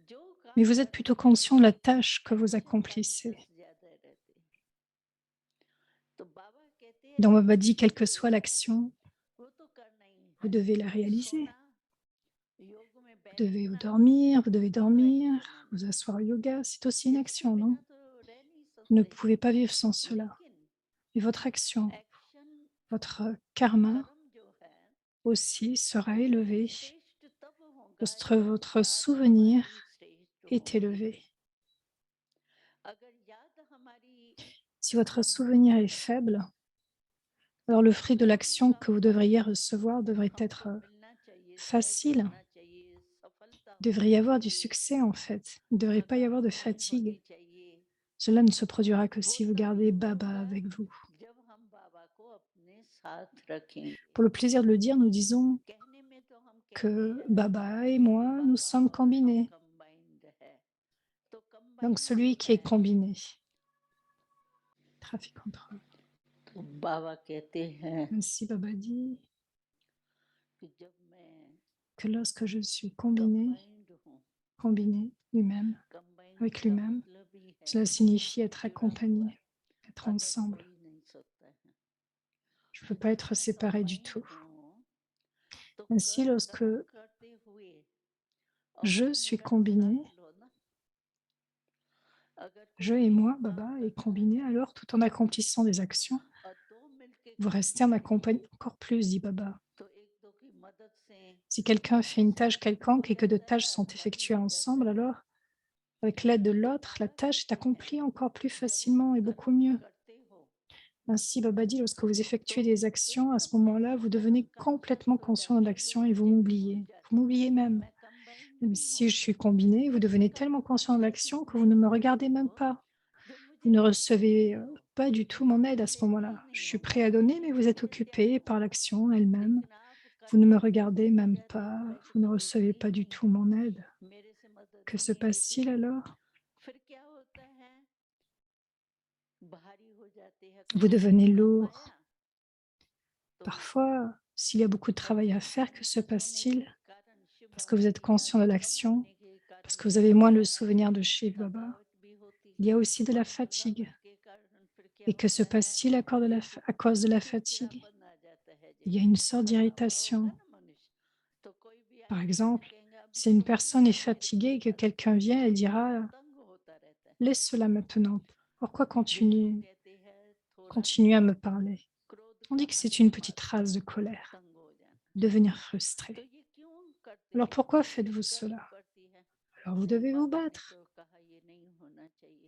Speaker 2: जो
Speaker 1: Mais
Speaker 2: काम
Speaker 1: vous êtes
Speaker 2: कर
Speaker 1: plutôt
Speaker 2: रहे हैं
Speaker 1: conscient de la tâche que vous
Speaker 2: action
Speaker 1: accomplissez.
Speaker 2: conscious ज्यादा रहते हैं। तो बाबा कहते हैं
Speaker 1: Donc
Speaker 2: जो
Speaker 1: Baba dit, quelle que
Speaker 2: करते
Speaker 1: soit
Speaker 2: हैं
Speaker 1: l'action,
Speaker 2: वो तो करना ही
Speaker 1: vous
Speaker 2: है।
Speaker 1: devez la réaliser.
Speaker 2: सोना योग में
Speaker 1: Vous devez vous
Speaker 2: बैठना
Speaker 1: dormir, vous devez
Speaker 2: तो वही
Speaker 1: dormir,
Speaker 2: करना
Speaker 1: vous
Speaker 2: नहीं,
Speaker 1: asseoir au yoga, c'est aussi une
Speaker 2: इसके
Speaker 1: action, non?
Speaker 2: बिना तो रह नहीं
Speaker 1: Vous ne
Speaker 2: सकते।
Speaker 1: pouvez pas vivre sans cela.
Speaker 2: लेकिन
Speaker 1: Et votre action,
Speaker 2: action
Speaker 1: votre karma
Speaker 2: कर्म जो है
Speaker 1: aussi sera
Speaker 2: वो
Speaker 1: élevé
Speaker 2: श्रेष्ठ तब होगा
Speaker 1: lorsque
Speaker 2: जब
Speaker 1: votre
Speaker 2: याद
Speaker 1: souvenir
Speaker 2: हमारी श्रेष्ठ
Speaker 1: est
Speaker 2: होगी।
Speaker 1: élevé.
Speaker 2: अगर याद हमारी
Speaker 1: Si votre
Speaker 2: कमजोर
Speaker 1: souvenir est
Speaker 2: है
Speaker 1: faible, alors le fruit de
Speaker 2: जो भी
Speaker 1: l'action que
Speaker 2: काम
Speaker 1: vous
Speaker 2: हमारे
Speaker 1: devriez recevoir devrait être
Speaker 2: हमको मिलना चाहिए, सहज
Speaker 1: facile.
Speaker 2: होना चाहिए, सफलता
Speaker 1: Il devrait
Speaker 2: होनी
Speaker 1: y avoir du
Speaker 2: चाहिए,
Speaker 1: succès en fait. Il ne devrait pas y avoir
Speaker 2: थकान
Speaker 1: de
Speaker 2: नहीं होनी
Speaker 1: fatigue.
Speaker 2: चाहिए,
Speaker 1: Cela ne se produira que
Speaker 2: वो
Speaker 1: si vous
Speaker 2: तभी
Speaker 1: gardez Baba
Speaker 2: होगा
Speaker 1: avec vous.
Speaker 2: जब हम बाबा को अपने साथ रखेंगे।
Speaker 1: Pour le plaisir de le dire, nous disons
Speaker 2: कहने में तो हम कहते
Speaker 1: que
Speaker 2: हैं
Speaker 1: Baba et
Speaker 2: कि
Speaker 1: moi, nous
Speaker 2: बाबा
Speaker 1: sommes
Speaker 2: और हम
Speaker 1: combinés.
Speaker 2: कंबाइंड है, तो
Speaker 1: Donc
Speaker 2: कंबाइंड
Speaker 1: celui
Speaker 2: जो
Speaker 1: qui est
Speaker 2: है
Speaker 1: combiné, trafic entre eux.
Speaker 2: तो बाबा कहते हैं
Speaker 1: Ainsi Baba dit
Speaker 2: कि जब मैं
Speaker 1: que lorsque je suis combiné,
Speaker 2: combined हूँ,
Speaker 1: combiné lui-même,
Speaker 2: कंबाइंड
Speaker 1: avec
Speaker 2: का
Speaker 1: lui-même,
Speaker 2: मतलब ही है
Speaker 1: cela signifie être
Speaker 2: जुड़ा हुआ,
Speaker 1: accompagné, être
Speaker 2: अलग हो
Speaker 1: ensemble.
Speaker 2: ही नहीं सकता है।
Speaker 1: Je ne
Speaker 2: तो
Speaker 1: peux pas
Speaker 2: जब
Speaker 1: être
Speaker 2: मैं
Speaker 1: séparé du
Speaker 2: कंबाइंड
Speaker 1: tout.
Speaker 2: हूँ तो
Speaker 1: Ainsi, lorsque
Speaker 2: कर्म करते हुए और
Speaker 1: je
Speaker 2: वो
Speaker 1: suis
Speaker 2: मेरा
Speaker 1: combiné,
Speaker 2: साथ लो ना, अगर
Speaker 1: je
Speaker 2: कोई
Speaker 1: et
Speaker 2: एक
Speaker 1: moi,
Speaker 2: काम
Speaker 1: Baba, est
Speaker 2: करता
Speaker 1: combiné,
Speaker 2: है
Speaker 1: alors tout en accomplissant des actions,
Speaker 2: और दो मिलके
Speaker 1: vous
Speaker 2: काम
Speaker 1: restez en
Speaker 2: करें
Speaker 1: accompagnement encore plus, dit Baba.
Speaker 2: तो एक दो की मदद से
Speaker 1: Si quelqu'un fait une tâche
Speaker 2: हो
Speaker 1: quelconque et que deux
Speaker 2: जाता
Speaker 1: tâches
Speaker 2: है,
Speaker 1: sont
Speaker 2: आसानी
Speaker 1: effectuées
Speaker 2: हो जाता
Speaker 1: ensemble,
Speaker 2: है।
Speaker 1: alors, avec l'aide de
Speaker 2: तो
Speaker 1: l'autre, la
Speaker 2: बाबा
Speaker 1: tâche est
Speaker 2: कहते हैं
Speaker 1: accomplie encore plus
Speaker 2: जब
Speaker 1: facilement et
Speaker 2: आप
Speaker 1: beaucoup
Speaker 2: कर्म
Speaker 1: mieux.
Speaker 2: करते हो
Speaker 1: Ainsi, Baba dit, lorsque vous effectuez
Speaker 2: तो
Speaker 1: des actions, à ce
Speaker 2: एकदम
Speaker 1: moment-là, vous devenez
Speaker 2: स्वयं
Speaker 1: complètement
Speaker 2: कॉन्शियस हो
Speaker 1: conscient de
Speaker 2: जाते हैं,
Speaker 1: l'action et
Speaker 2: चीजें भूल
Speaker 1: vous
Speaker 2: जाते
Speaker 1: m'oubliez
Speaker 2: हैं
Speaker 1: même.
Speaker 2: मैं combined
Speaker 1: Même si je suis combinée, vous devenez tellement conscient de l'action que vous ne me regardez même pas. Vous ne recevez pas du tout mon aide à ce moment-là. Je suis prêt à donner, mais vous êtes occupé par l'action elle-même. Vous ne me regardez même pas. Vous ne recevez pas du tout mon aide. Que se passe-t-il alors? Vous devenez lourd. Parfois, s'il y a beaucoup de travail à faire, que se passe-t-il? Parce que vous êtes conscient de l'action, parce que vous avez moins le souvenir de Shiv Baba. Il y a aussi de la fatigue. Et que se passe-t-il à cause de la fatigue? Il y a une sorte d'irritation. Par exemple, si une personne est fatiguée et que quelqu'un vient, elle dira: laisse cela maintenant. Pourquoi continuer à me parler? On dit que c'est une petite race de colère, devenir frustré. Alors pourquoi faites-vous cela? Alors vous devez vous battre.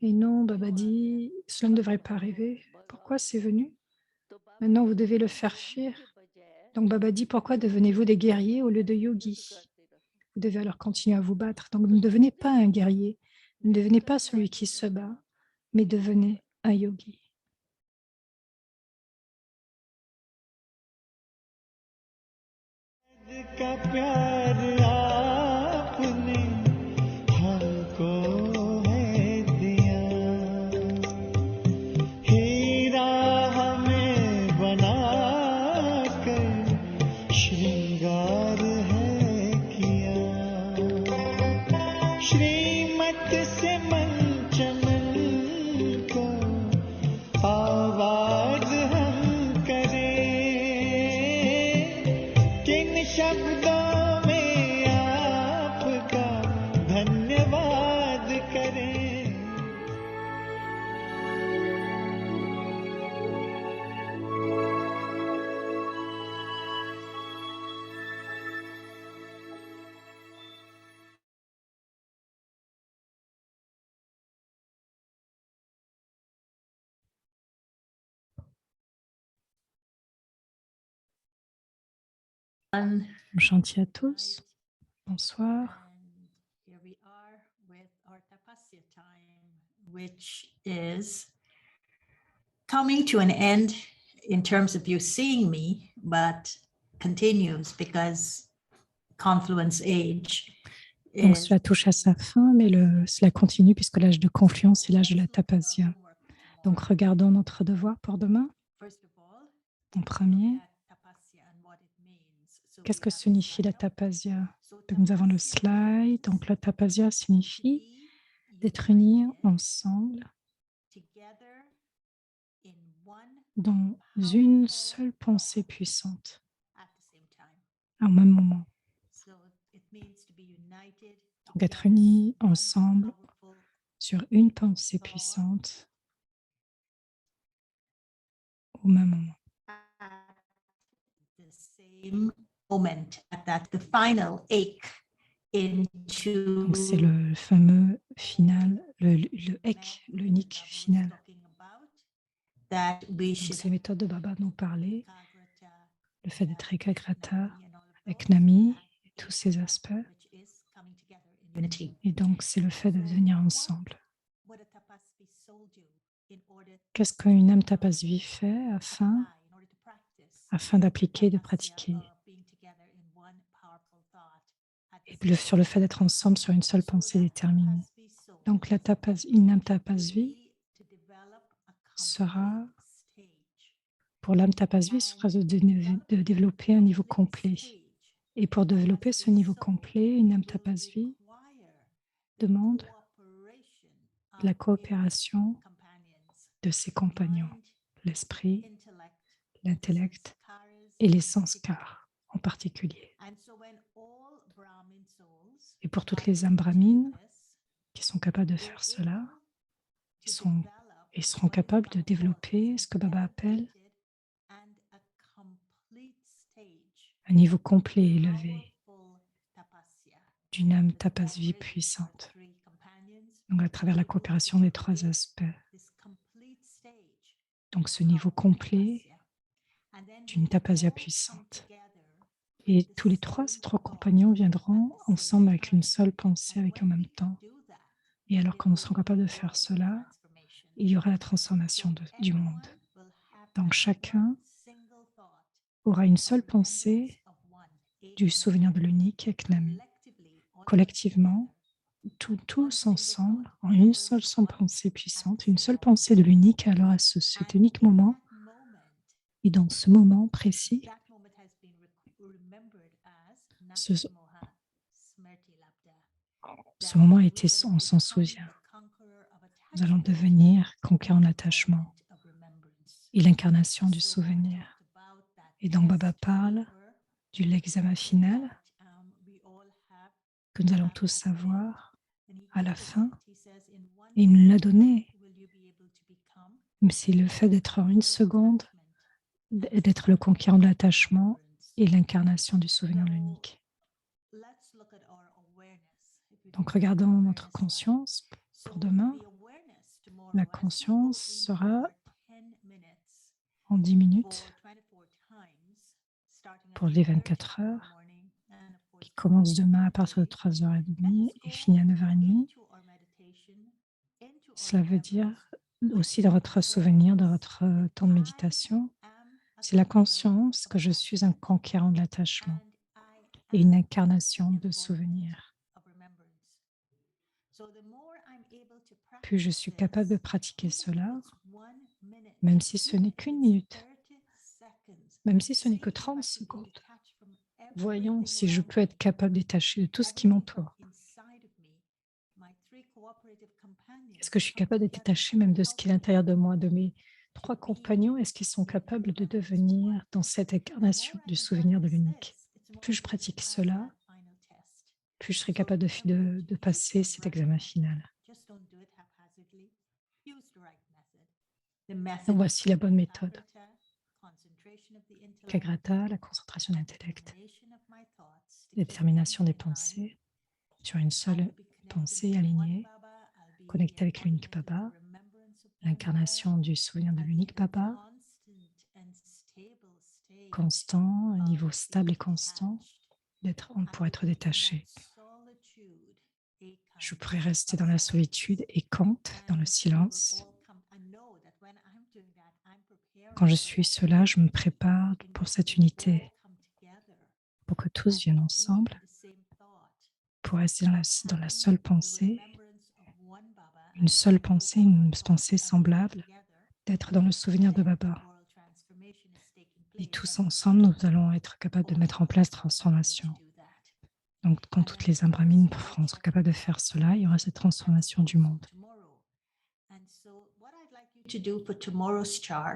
Speaker 1: Et non, Baba dit, cela ne devrait pas arriver. Pourquoi c'est venu? Maintenant, vous devez le faire fuir. Donc Baba dit, pourquoi devenez-vous des guerriers au lieu de yogis? Vous devez alors continuer à vous battre. Donc ne devenez pas un guerrier, ne devenez pas celui qui se bat, mais devenez un yogi.
Speaker 5: का प्यार आपने हमको है दिया, हीरा हमें बना कर श्रृंगार है किया, श्रीमत से मन चमन को आवाज हम करें, किन शब्दों में आपका धन्यवाद करें।
Speaker 1: Chantier à tous. Bonsoir.
Speaker 6: And here we are with our tapasya time, which is coming to an end in terms of you seeing me, but continues because confluence age
Speaker 1: Donc
Speaker 6: is
Speaker 1: cela touche à sa fin, mais cela continue puisque l'âge de confluence est l'âge de la tapasya. Donc regardons notre devoir pour demain.
Speaker 6: First of all,
Speaker 1: En premier,
Speaker 6: tapasya and what it means. So
Speaker 1: qu'est-ce
Speaker 6: we
Speaker 1: que
Speaker 6: have the
Speaker 1: signifie la
Speaker 6: slide up.
Speaker 1: tapasya?
Speaker 6: So
Speaker 1: Donc nous avons le
Speaker 6: tapasya
Speaker 1: slide.
Speaker 6: means
Speaker 1: Donc la tapasya
Speaker 6: to
Speaker 1: signifie
Speaker 6: be
Speaker 1: d'être unis
Speaker 6: united
Speaker 1: ensemble
Speaker 6: together in one
Speaker 1: dans une
Speaker 6: powerful
Speaker 1: seule pensée puissante
Speaker 6: at the same time.
Speaker 1: au même moment.
Speaker 6: So it means to be united
Speaker 1: Donc être
Speaker 6: together
Speaker 1: unis
Speaker 6: in one
Speaker 1: ensemble
Speaker 6: powerful
Speaker 1: sur une pensée puissante au même moment.
Speaker 6: at the same moment, at the final ache into
Speaker 1: Donc c'est le fameux final, le ek, l'unique final.
Speaker 6: that we
Speaker 1: Donc
Speaker 6: should
Speaker 1: ces méthodes de Baba nous parlaient,
Speaker 6: Ekagrata,
Speaker 1: le fait d'être ékagrata,
Speaker 6: Nami and all of
Speaker 1: avec
Speaker 6: those,
Speaker 1: Nami,
Speaker 6: and
Speaker 1: et tous ces aspects.
Speaker 6: which is coming together in unity.
Speaker 1: Et donc c'est le fait de venir ensemble.
Speaker 6: What a tapasvi soul do in order
Speaker 1: Qu'est-ce qu'une âme tapasvi fait afin
Speaker 6: in order to practice
Speaker 1: d'appliquer, de
Speaker 6: tapasya
Speaker 1: pratiquer?
Speaker 6: of being together in one powerful thought at the
Speaker 1: Et
Speaker 6: same
Speaker 1: sur le fait d'être ensemble sur une seule pensée déterminée. Donc la une âme tapasvi sera, pour l'âme tapasvi, sera de développer un niveau complet. Et pour développer ce niveau complet, une âme tapasvi demande la coopération de ses compagnons, l'esprit, l'intellect et les sanskars en particulier. Et pour toutes les âmes brahmines qui sont capables de faire cela, ils seront capables de développer ce que Baba appelle un niveau complet et élevé d'une âme tapasvi puissante. Donc à travers la coopération des trois aspects. Donc ce niveau complet d'une tapasya puissante. Et tous les trois, ces trois compagnons viendront ensemble avec une seule pensée, avec en même temps. Et alors quand nous serons capables de faire cela, il y aura la transformation du monde. Donc chacun aura une seule pensée du souvenir de l'unique Eknami. Collectivement, tous ensemble, en une seule pensée puissante, une seule pensée de l'unique, alors à cet unique moment, et dans ce moment précis, ce moment a été, on s'en souvient. Nous allons devenir conquérants de l'attachement et l'incarnation du souvenir. Et donc Baba parle du l'examen final que nous allons tous savoir à la fin. Et il nous l'a donné. Même si le fait d'être en une seconde, d'être le conquérant de l'attachement et l'incarnation du souvenir unique. Donc regardons notre conscience pour demain. La conscience sera en 10 minutes pour les 24 heures qui commence demain à partir de 3h30 et finit à 9h30. Cela veut dire aussi dans votre souvenir, dans votre temps de méditation, c'est la conscience que je suis un conquérant de l'attachement et une incarnation de souvenir. Plus je suis capable de pratiquer cela, même si ce n'est qu'une minute, même si ce n'est que 30 secondes, voyons si je peux être capable de détacher de tout ce qui m'entoure. Est-ce que je suis capable de détacher même de ce qui est à l'intérieur de moi, de mes 3 compagnons? Est-ce qu'ils sont capables de devenir dans cette incarnation du souvenir de l'unique? Plus je pratique cela, plus je serai capable de passer cet examen final. Donc voici la bonne méthode. Kagrata, la concentration d'intellect, la détermination des pensées sur une seule pensée alignée, connectée avec l'unique Baba, l'incarnation du souvenir de l'unique Baba, constant, un niveau stable et constant, pour être détaché. Je pourrais rester dans la solitude écoute, dans le silence. Quand je suis cela, je me prépare pour cette unité, pour que tous viennent ensemble, pour rester dans la seule pensée, une pensée semblable, d'être dans le souvenir de Baba. Et tous ensemble, nous allons être capables de mettre en place transformation. Donc, quand toutes les Brahmines seront capables de faire cela, il y aura cette transformation du monde.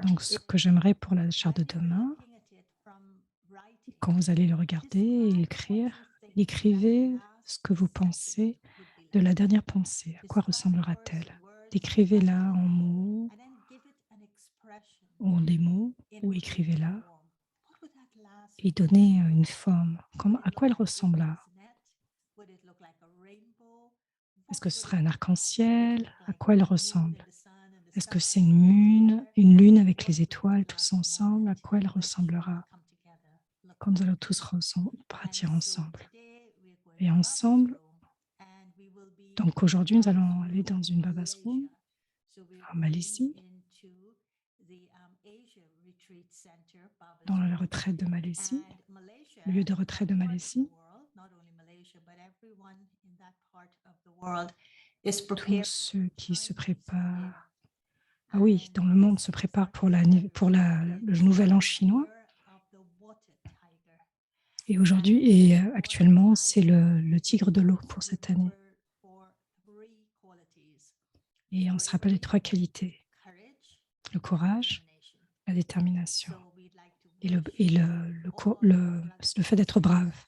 Speaker 1: Donc, ce que j'aimerais pour la charte de demain, quand vous allez le regarder et l'écrire, écrivez ce que vous pensez de la dernière pensée. À quoi ressemblera-t-elle? Décrivez-la en mots, ou en des mots, ou écrivez-la et donnez une forme. À quoi elle ressemblera? Est-ce que ce sera un arc-en-ciel? À quoi elle ressemble? Est-ce que c'est une lune avec les étoiles tous ensemble? À quoi elle ressemblera? Quand nous allons tous partir ensemble. Et ensemble, donc aujourd'hui, nous allons aller dans une Baba's Room en Malaisie, dans la retraite de Malaisie, le lieu de retraite de Malaisie. Tous ceux qui se préparent, dans le monde se préparent pour le nouvel an chinois. Et aujourd'hui, actuellement, c'est le tigre de l'eau pour cette année. Et on se rappelle les 3 qualités: le courage, la détermination et le fait d'être brave.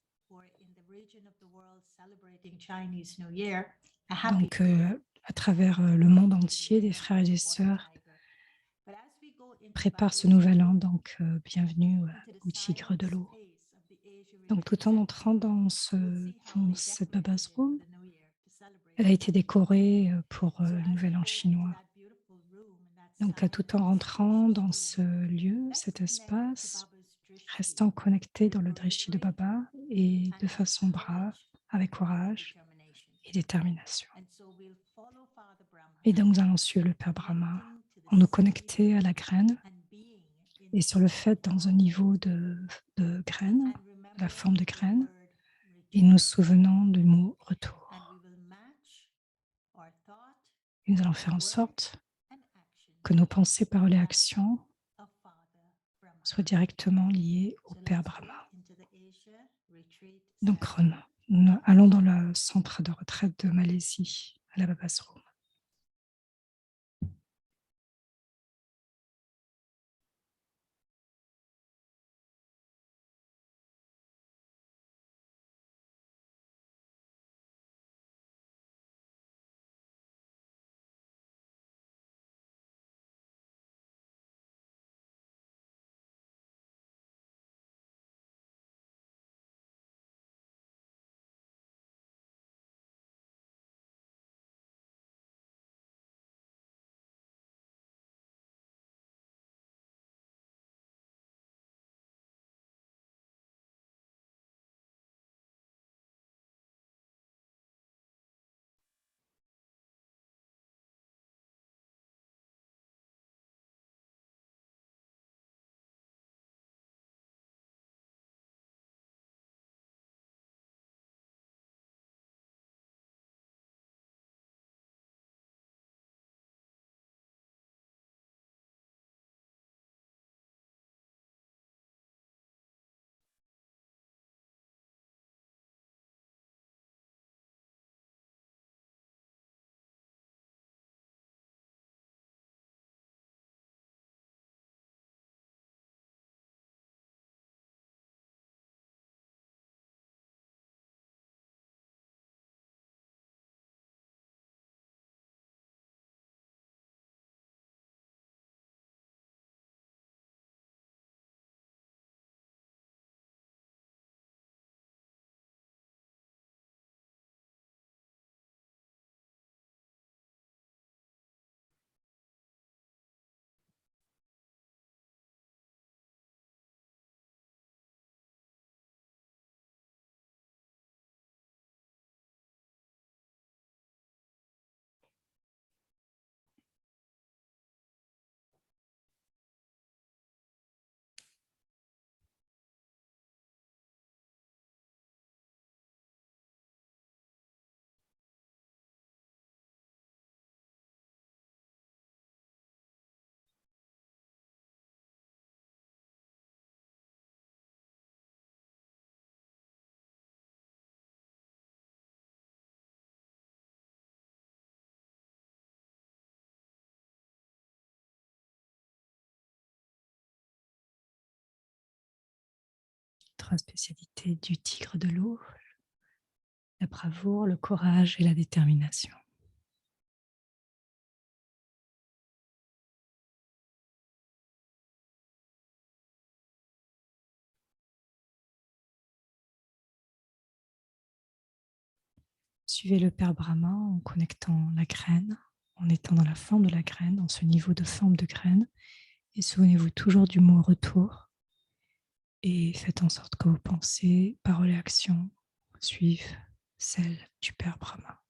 Speaker 1: Donc, à travers le monde entier, des frères et des sœurs préparent ce nouvel an. Donc, bienvenue au tigre de l'eau. Donc, tout en entrant dans cette Baba's Room, elle a été décorée pour le nouvel an chinois. Donc, tout en rentrant dans ce lieu, cet espace, restant connecté dans le Drishti de Baba et de façon brave, avec courage et détermination. Et donc nous allons suivre le Père Brahma en nous connecter à la graine et sur le fait dans un niveau de graine, la forme de graine, et nous souvenons du mot retour. Et nous allons faire en sorte que nos pensées, paroles et actions soient directement liées au Père Brahma. Donc, nous allons dans le centre de retraite de Malaisie, à la Baba's Room. Trois spécialités du tigre de l'eau, la bravoure, le courage et la détermination. Suivez le Père Brahma en connectant la graine, en étant dans la forme de la graine, dans ce niveau de forme de graine. Et souvenez-vous toujours du mot retour. Et faites en sorte que vos pensées, paroles et actions suivent celles du Père Brahma.